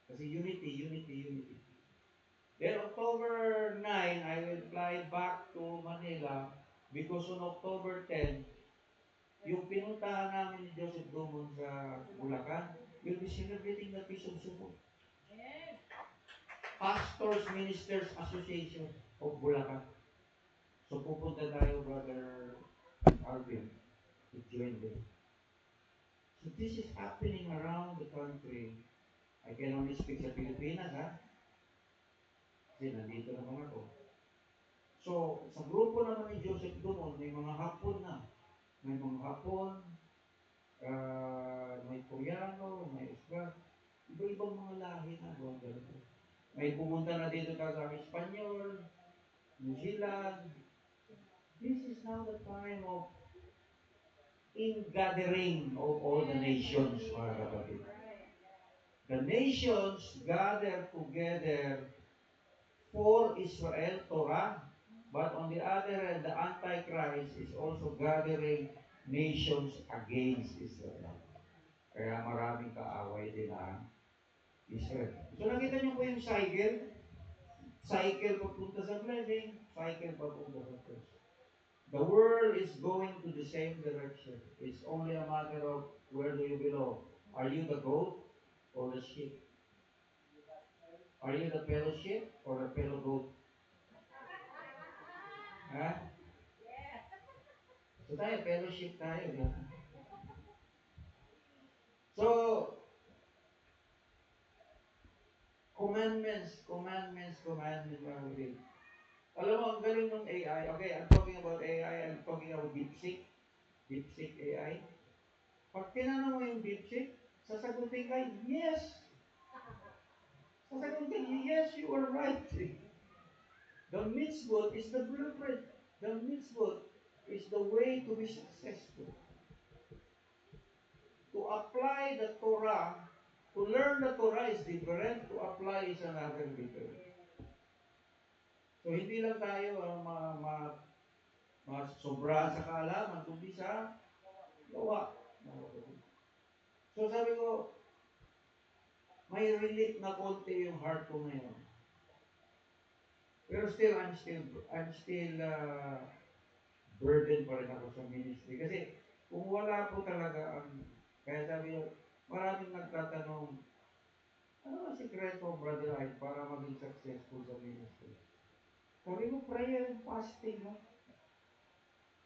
Kasi unity, unity, unity. Then October 9, I will fly back to Manila because on October 10, yung pinuntahan namin ni Joseph Dumon sa Bulacan, we'll be celebrating the Feast of Sukkot. Pastors Ministers Association of Bulacan. So pupunta tayo, Brother Alvin, to join them. So this is happening around the country. I can only speak sa Pilipinas, ha? Kasi nandito naman ako. So, sa grupo naman ni Joseph Dumon, may mga Hapon na. May mga Hapon, may Koreano, may Islam. Iba-ibang mga lahi na. May pumunta na dito sa Espanyol, New Zealand. This is now the time of ingathering of all the nations, mga kapatid. The nations gather together for Israel, Torah, but on the other hand, the Antichrist is also gathering nations against Israel. Kaya maraming kaaway din ang Israel. So nakita niyo po yung cycle? Cycle papunta sa blessing, cycle papunta sa curse. The world is going to the same direction. It's only a matter of where do you belong. Are you the goat or the sheep? Are you the fellowship or the fellow goat? Ha? So tayo, fellowship tayo. So, commandments. Alam mo, ang galing ng AI. Okay, I'm talking about AI. I'm talking about DeepSeek. DeepSeek AI. Pag tinanong mo yung beef chick, sasagutin ka, yes. Sasagutin ka, yes, you are right. The mitzvot is the blueprint. The mitzvot is the way to be successful. To apply the Torah, to learn the Torah is different, to apply is another different. So hindi lang tayo sobra sa kaalaman, kundi sa gawa. So sabi ko, may relate na konti yung heart ko ngayon. Pero still, I'm still burdened pa rin ako sa ministry. Kasi kung wala po talaga kaya sabi ko, maraming nagtatanong, ano ang sikreto, Brother Hyde, para maging successful sa ministry? Sabi ko, prayer and fasting, no?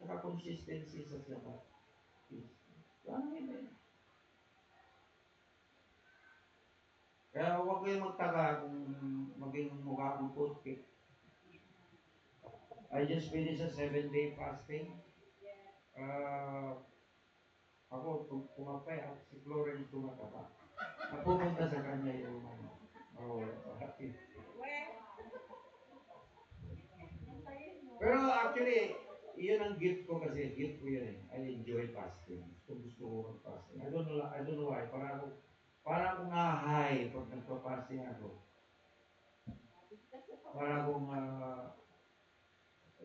Saka consistency sa sabat. Ano yun eh? Kaya huwag kayong magtaka kung maging mukha kong toothpick. I just finished a 7-day fasting. Ako, pumapay at si Florence tumataba. Napupunta sa kanya yung Pero actually, iyon ang gift ko kasi. Gift ko yun eh. I enjoy fasting. Gusto ko mag-fasting. I don't know why. Para akong na-high pag nagpa-fasting ako. Para akong,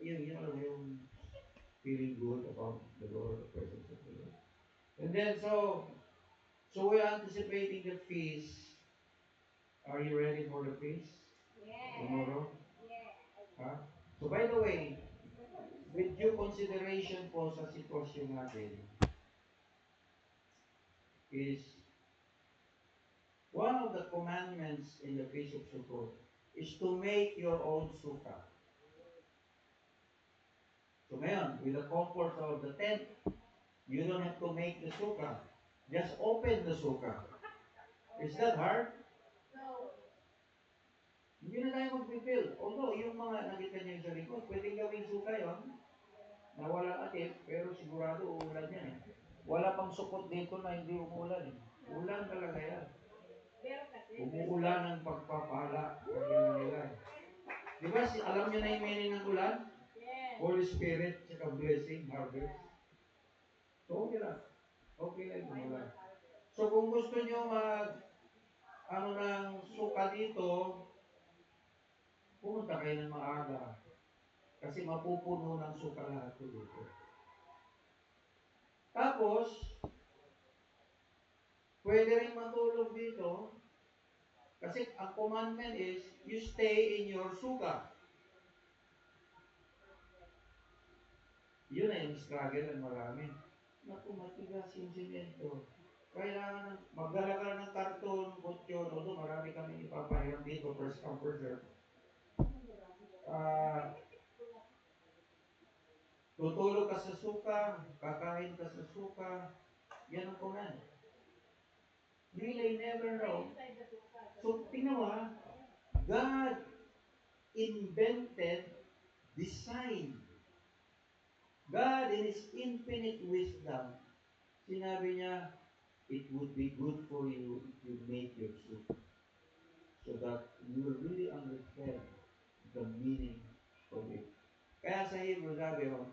yung feeling good about the Lord, the presence of the Lord. And then, so we're anticipating the feast. Are you ready for the feast? Yeah. Tomorrow? Yeah. Huh? So by the way, with due consideration po sa sitwasyon natin, is one of the commandments in the Feast of Sukkot is to make your own sukkah. So ngayon, with the comfort of the tent, you don't have to make the sukkah. Just open the sukkah. Is that hard? No. Hindi na tayo mag-build. Although, yung mga nakita niyo sa likod, pwedeng gawing sukkah yun, na walang atip, pero sigurado uulan yan eh. Wala pang support dito na hindi umuulan eh. Ulan talaga yan. Umuulan ng pagpapala. Di ba, alam niyo na yung meaning ng ulan? Holy Spirit, saka blessing, harvest. So, okay lang. Okay lang yung ulan. So, kung gusto niyo ng suka dito, pumunta kayo ng maaga. Kasi mapupuno ng suka lahat dito. Tapos, pwede rin matulog dito. Kasi ang commandment is, you stay in your suka. Yun na yung struggle ng marami. Naku, matigas yung simento. Kailangan magdala ka ng karton, butyon, although marami kami ipapahiram dito, first come, first serve. Tutulog ka sa suka, kakain ka sa suka, yan ang command. Really, never know. So, tingnan mo ha, God invented, designed. God in His infinite wisdom, sinabi niya, it would be good for you if you make your soup so that you will really understand the meaning of it. Kaya sa Hebrew sabi mo,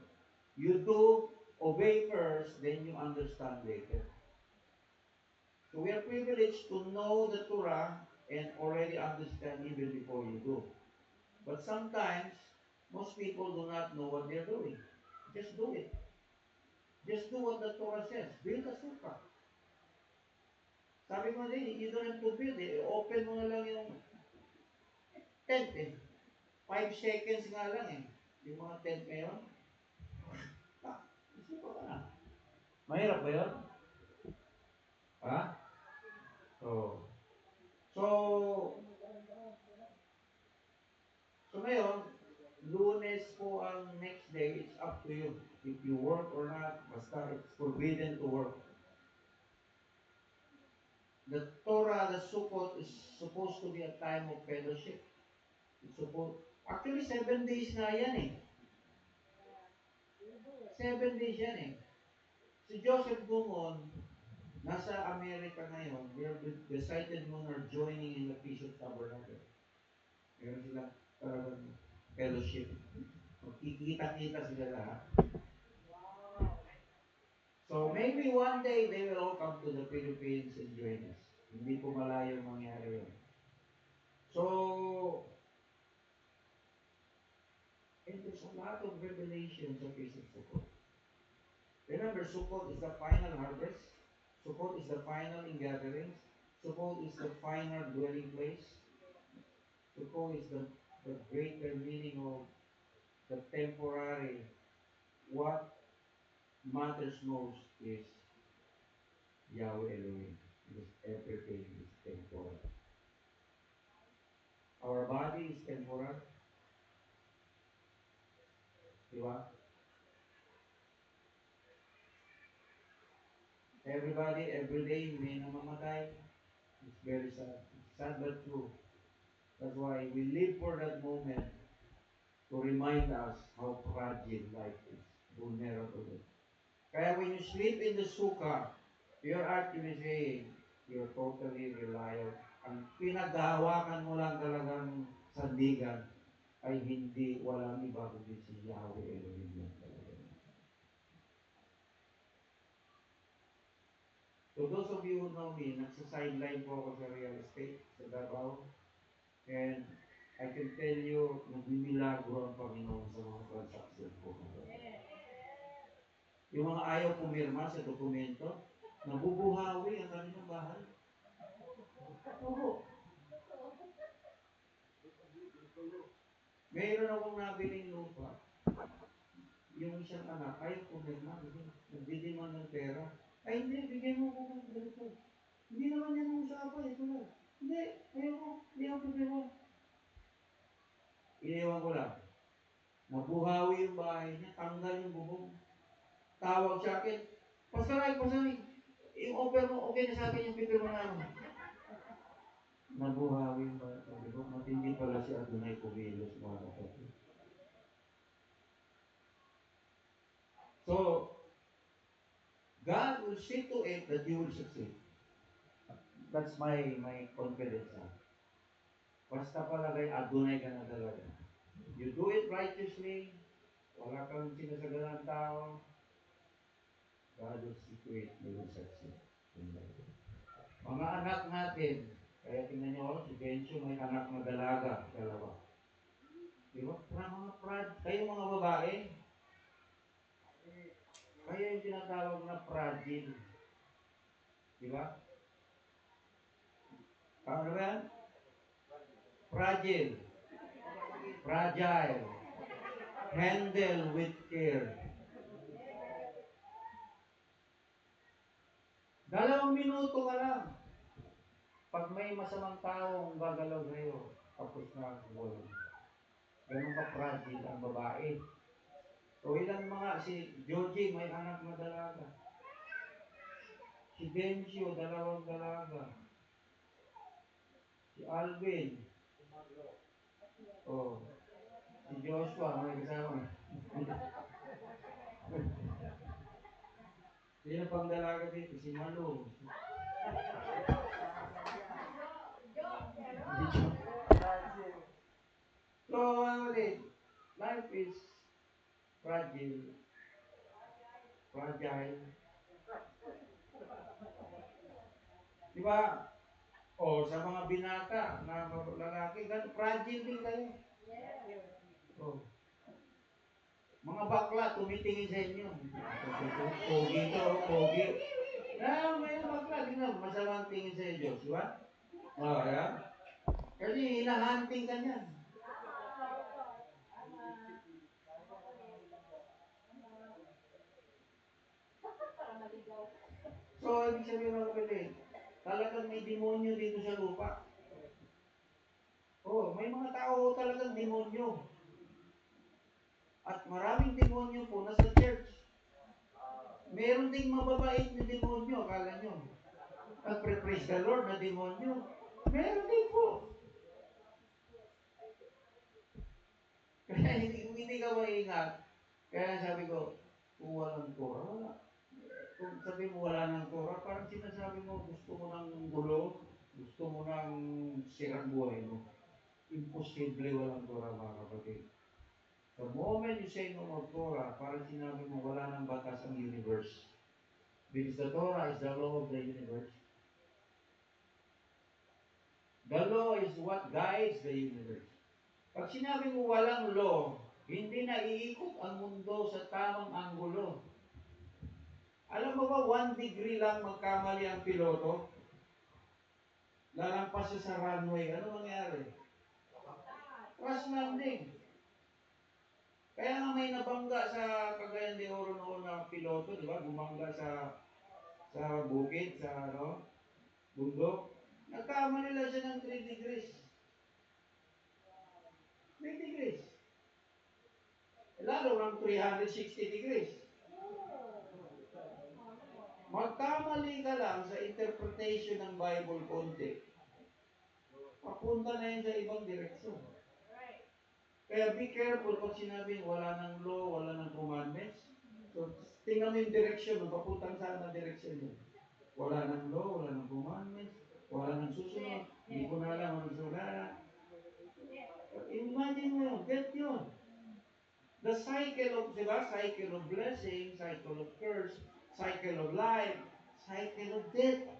you do obey first, then you understand later. So we are privileged to know the Torah and already understand even before you do. But sometimes, most people do not know what they're doing. Just do it. Just do what the Torah says. Build a sukkah. Sabi mo din, you don't have to build it. Open mo na lang yung tent eh. 5 seconds nga lang eh. Yung mga tent ngayon. Isuka ka na. Mahirap ba yun? Ha? So ngayon, Lunes po ang next day, it's up to you. If you work or not, basta it's forbidden to work. The Torah, the Sukkot, is supposed to be a time of fellowship. Actually, 7 days nga yan eh. 7 days yan eh. Si Joseph Dumon, Nasa Amerika ngayon, the sighted moon are joining in the Feast of Tabernacle. Meron silang talagang fellowship. Magkikita-kita sila lahat. So maybe one day they will all come to the Philippines and join us. Hindi po malayo mangyari yun. So, and there's a lot of revelations of Feast of Sukkot. Remember, Sukkot is the final harvest. Sukkot is the final ingatherings. Sukkot is the final dwelling place. Sukkot is the greater meaning of the temporary. What matters most is Yahweh Elohim. Because everything is temporal. Our body is temporal. Diba? Everybody, every day, may namamatay. It's very sad. It's sad but true. That's why we live for that moment to remind us how fragile life is. Vulnerable. Kaya when you sleep in the sukkah, you're actually saying, you're totally reliant. Ang pinaghahawakan mo lang talagang sandigan ay hindi, walang iba kundi si Yahweh Elohim lang talaga. So those of you who know me, nagsa-sideline po ako sa real estate, sa Davao. And I can tell you, nagmimilagro ang Panginoon sa mga transaction ko. Yung mga ayaw pumirma sa dokumento, nabubuhawi ang kanilang bahay. Oo. Mayroon akong nabiling lupa. Yung isang anak, ayaw pumirma. Nagdidiman ng pera. Ay hindi, bigyan mo ko ng ganito. Hindi naman yan ang usapan. Ito lang. Hindi, ayaw ko. Hindi ako pumirma. Iniwan ko lang. Nabuhawi yung bahay niya. Tanggal yung bubong. Tawag sa akin. Pasaray. Yung offer mo, okay na sa akin yung pipirma namin. Nabuhawi yung bahay. Sabi ko, matindi pala si Adonai Kumilos, mga kapatid. So, God will see to it that you will succeed. That's my confidence. Basta palagay, Adonai ka na talaga. You do it righteously, wala kang sinasagalan tao, God will see to it, you will succeed. Mga anak natin, kaya tingnan nyo ako, si Bencio may anak na dalaga, dalawa. Di ba? Kayo mga babae, kayo yung tinatawag na fragile. Di ba? Ano ba yan? Fragile. Fragile. Handle with care. 2 minuto ka lang. Pag may masamang taong gagalaw sa'yo, tapos na ang buwan. Ganun ka fragile ang babae. O ilan mga, si Georgie may anak na dalaga. Si Bencio, 2 dalaga. Si Alvin. Oh. Si Joshua, may kasama. Sino pang dalaga dito? Si Malu. So, life is fragile. Fragile. Di ba? O, sa mga binata na lalaki, fragile din kayo. O. Mga bakla, tumitingin sa inyo. Pogi to, pogi. May bakla, tingnan, masamang tingin sa inyo, di ba? O, yan. Kasi hinahunting ka niyan. So, ibig sabihin mga kapatid, talagang may demonyo dito sa lupa. Oh, may mga tao talagang demonyo. At maraming demonyo po nasa church. Meron ding mababait na demonyo, akala nyo. Nagpre-praise the Lord na demonyo. Meron din po. Kaya hindi ka maingat. Kaya sabi ko, kung walang Torah, wala. Kung sabi mo wala ng Torah, parang sinasabi mo gusto mo ng gulo, gusto mo ng sirang buhay mo. Imposible walang Torah, mga kapatid. The moment you say no more Torah, parang sinabi mo wala ng batas ang universe. Because the Torah is the law of the universe. The law is what guides the universe. Pag sinabi mo walang law, hindi na iikot ang mundo sa tamang anggulo. Alam mo ba, 1 degree lang magkamali ang piloto? Lalampas siya sa runway. Ano mangyari? Crash landing. Kaya nga may nabangga sa Cagayan de Oro noon na piloto, di ba? Bumangga sa bukid, sa bundok. Nagkamali lang siya ng 3 degrees. 3 degrees. Lalo ng 360 degrees. Magkamali ka lang sa interpretation ng Bible konti. Papunta na yun sa ibang direksyon. Kaya be careful pag sinabing wala ng law, wala ng commandments. So, tingnan mo yung direction, papuntang saan na direction yun. Wala ng law, wala ng commandments, wala ng susunod, hindi ko na alam ang susunod. Imagine mo yun, get yun. The cycle of, di ba? Cycle of blessing, cycle of curse, cycle of life, cycle of death.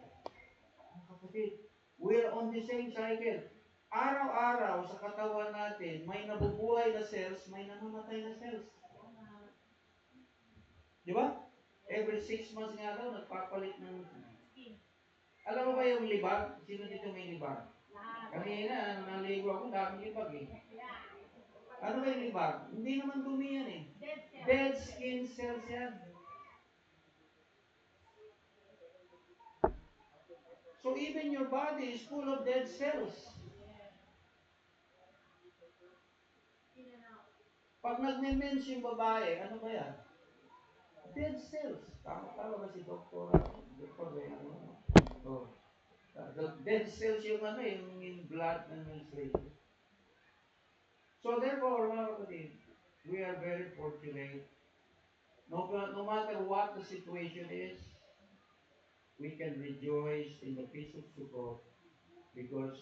Kapatid, we're on the same cycle. Araw-araw sa katawan natin, may nabubuhay na cells, may namamatay na cells. Di ba? Every 6 months nga daw, nagpapalit ng... Alam mo ba yung libag? Sino dito may libag? Kanina, naligo ako, daming libag eh. Ano ba yung libag? Hindi naman dumi yan eh. Dead skin cells yan. So even your body is full of dead cells. Pag nagme-mens yung babae, ano ba yan? Dead cells. Tama ba si Doktor? Doktor ba yan? Oh. The dead cells yung yung blood ng menstruation. So therefore, mga kapatid, we are very fortunate. No matter what the situation is, we can rejoice in the peace of Sukkot because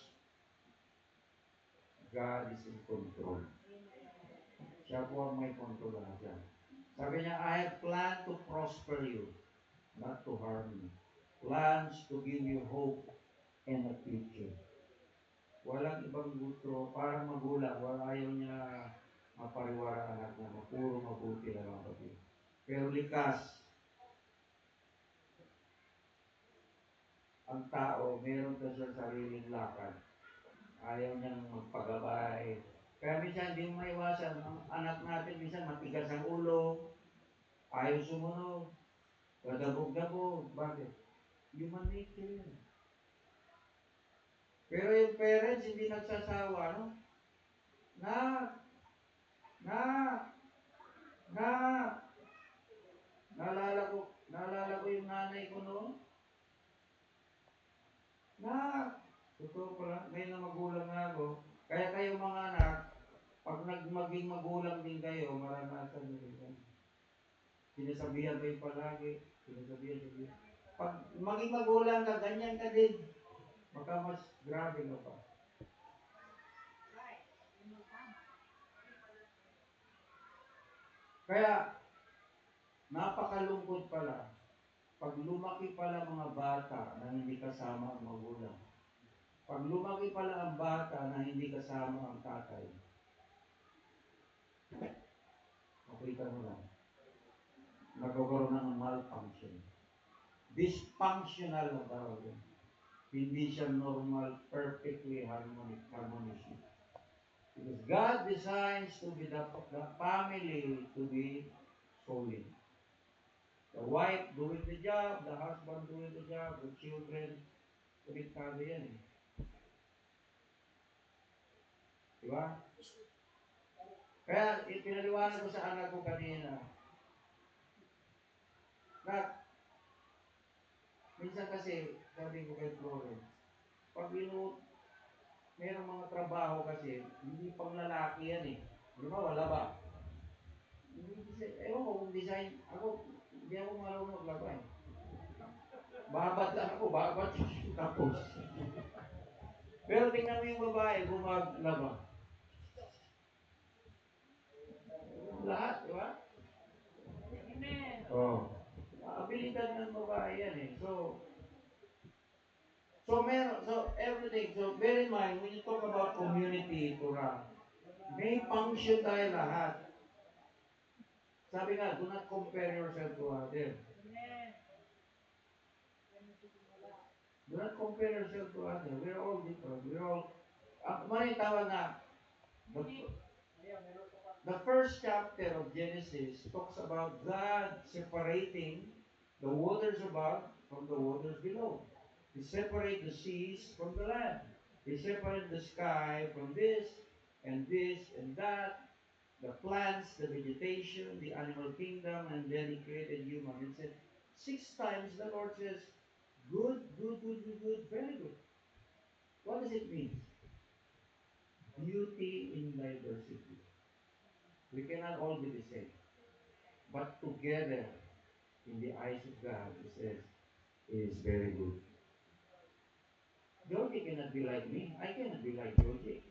God is in control. Siya po ang may control na siya. Sabi niya, I have planned to prosper you, not to harm you. Plans to give you hope and a future. Walang ibang gusto, parang magulang, ayaw niya mapariwara anak na puro mabuti na lang kapatid. Pero likas, ang tao, meron ka sa sariling lakad. Ayaw niyang magpagabay. Kaya minsan, hindi mo maiwasan. Ang anak natin, minsan matigas ang ulo, ayaw sumunod, kadabog-dabog. Bakit? Human nature yun. Pero yung parents, hindi nagsasawa, no? Na, na, naalala ko yung nanay ko noon. Totoo pala, ngayon na magulang na ako. Kaya kayo mga anak, pag maging magulang din kayo, maranasan nyo rin yan. Sinasabihan kayo palagi, sinasabihan. Pag maging magulang ka, ganyan ka din. Baka mas grabe mo pa. Kaya, napakalungkot pala. Pag lumaki pala mga bata na hindi kasama ang magulang. Pag lumaki pala ang bata na hindi kasama ang tatay. Makita mo lang. Nagkakaroon ng malfunction. Dysfunctional na tawag yun. Hindi siya normal, perfectly harmonious. Because God designs to be the family to be solid. The wife doing the job, the husband doing the job, the children, konektado yan eh. Diba? Kaya pinaliwanag ko sa anak ko kanina, na minsan kasi, sabi ko kay Florence, pag merong mga trabaho kasi, hindi pang lalaki yan eh. Di ba, wala ba? Ewan ko kung design, hindi ako marunong maglaba eh. Babad lang ako, babad. Tapos. Pero tingnan mo yung babae, gumaglaba. Lahat, di ba? Oh. Abilidad ng babae yan eh. So everything. So bear in mind, when you talk about community, Torah, may function tayo lahat. Sabi nga, do not compare yourself to others. Do not compare yourself to others. We're all different. We're all, manay tawag na, the, the first chapter of Genesis talks about God separating the waters above from the waters below. He separated the seas from the land. He separated the sky from this and that, the plants, the vegetation, the animal kingdom, and then he created human. It said 6 times the Lord says, good, good, good, good, good, very good. What does it mean? Beauty in diversity. We cannot all be the same. But together, in the eyes of God, he says, it is very good. Georgie cannot be like me. I cannot be like Georgie.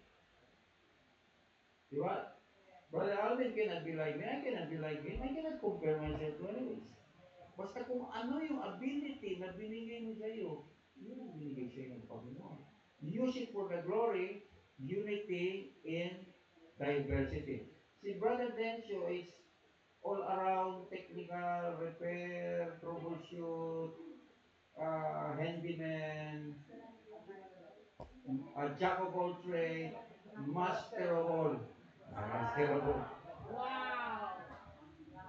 You what? Brother Alvin cannot be like me. I cannot be like him. I cannot compare myself to anyone. Basta kung ano yung ability na binigay mo sa'yo, yun ang binigay sa'yo ng Panginoon. Use it for the glory, unity in diversity. Si Brother Dencio is all around technical, repair, troubleshoot, handyman, jack of all trades, master of all. Master of all.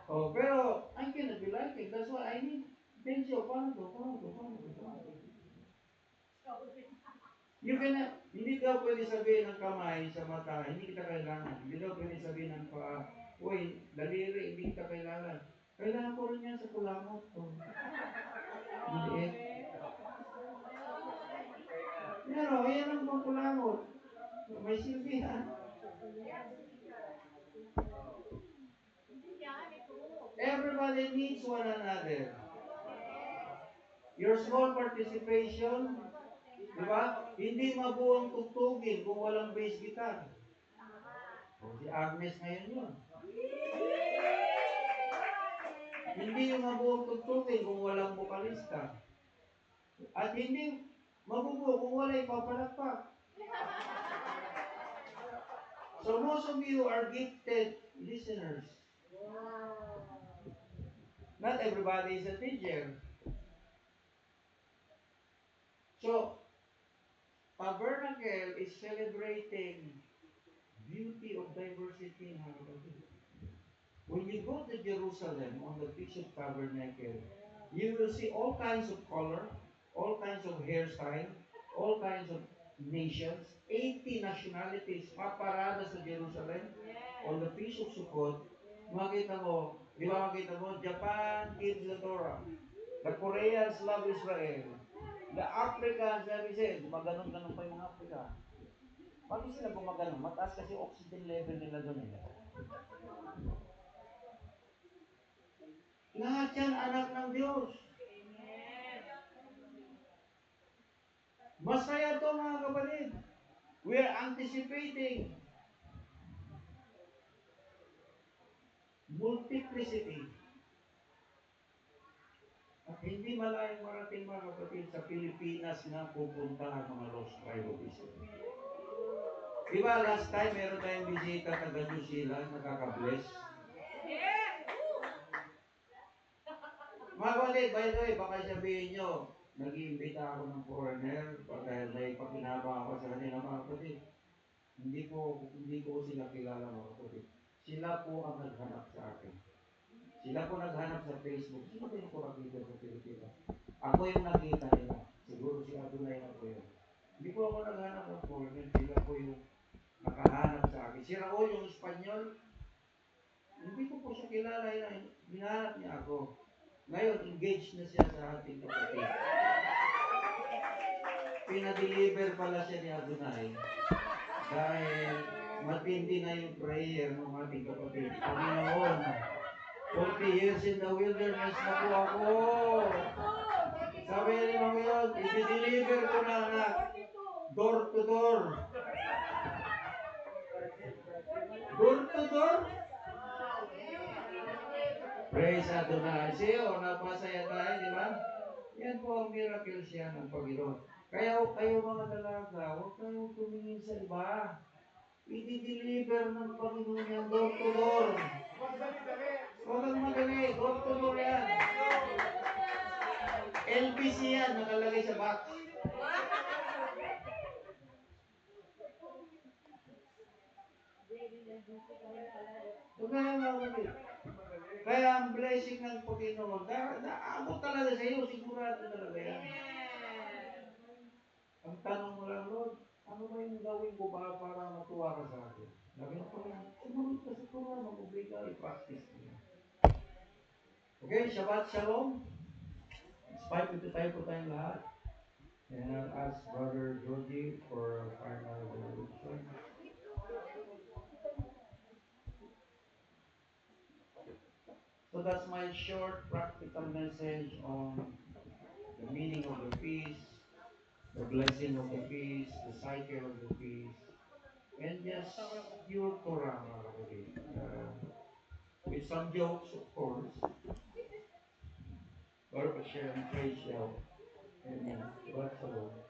Oh, pero I cannot be like him. That's why I need Dencio, paano to? You cannot, hindi daw pwede sabihin ng kamay sa mata, hindi kita kailangan. Hindi daw pwede sabihin ng paa, uy, daliri, hindi kita kailangan. Kailangan ko rin yan sa kulangot. Oh. Maliit. Pero, yan ang mga kulangot. May silbihan. Everybody needs one another. Your small participation, di ba? Hindi mabuong tugtugin kung walang bass guitar. O, si Agnes ngayon yun. Hindi yung mabuong tugtugin kung walang vokalista. At hindi mabubuo kung wala ipapalakpak. So most of you are gifted listeners. Not everybody is a teacher. So, Tabernacle is celebrating beauty of diversity. When you go to Jerusalem on the Feast of Tabernacle, you will see all kinds of color, all kinds of hairstyle, all kinds of nations, 80 nationalities paparada sa Jerusalem on the Feast of Sukkot. Makita mo, di ba makita mo, Japan gives the Torah. The Koreans love Israel. The Africans, sabi siya, gumaganon-ganon pa yung mga Africa. Bakit sila gumaganon? Mataas kasi oxygen level nila doon eh. Lahat yan anak ng Diyos. Masaya to mga kapatid. We are anticipating multiplicity. At hindi malayong marating mga kapatid sa Pilipinas na pupunta ang mga lost tribe of Israel. Diba last time meron tayong bisita taga New Zealand, nakaka-bless? Mga kapatid, by the way, baka sabihin nyo, nag-iimbita ako ng foreigner dahil may pakinabang ako sa kanila mga kapatid. Hindi ko sila kilala mga kapatid. Sila po ang naghanap sa akin. Sila po naghanap sa Facebook. Sino ba yung ko nakita sa Pilipinas? Ako yung nakita nila. Siguro si Adonai na po yun. Hindi po ako naghanap ng foreigner. Sila po yung nakahanap sa akin. Si Raul, yung Espanyol, hindi ko po siya kilala. Hinahanap niya ako. Ngayon, engaged na siya sa ating kapatid. Pinadeliver pala siya ni Adonai dahil matindi na yung prayer ng ating kapatid. Panginoon, 40 years in the wilderness na po ako. Sabi ni Mama yun, i-deliver ko na anak. Door to door. Door to door. Praise Adonai. Siyo, napasaya tayo, di ba? Yan po ang miracle siya ng Panginoon. Kaya kayo mga dalaga, huwag kayong tumingin sa iba. I-deliver ng Panginoon yan, door to door. Huwag kang madali, door to door yan. LBC yan, nakalagay sa box. Kaya ang blessing ng Panginoon, naabot talaga sa iyo, sigurado talaga yan. Ang tanong mo lang, Lord, ano ba yung gawin ko ba para matuwa ka sa akin? Sabi ko lang, sumunod ka sa Torah, mag-obey ka, i-practice mo. Okay, Shabbat Shalom. Despite ito tayo po tayong lahat. And I'll ask Brother Georgie for final benediction. So that's my short practical message on the meaning of the feast, the blessing of the feast, the cycle of the feast, and just pure Torah, mga kapatid. With some jokes, of course. Baruch Hashem, praise Yahweh. Amen. Shabbat Shalom.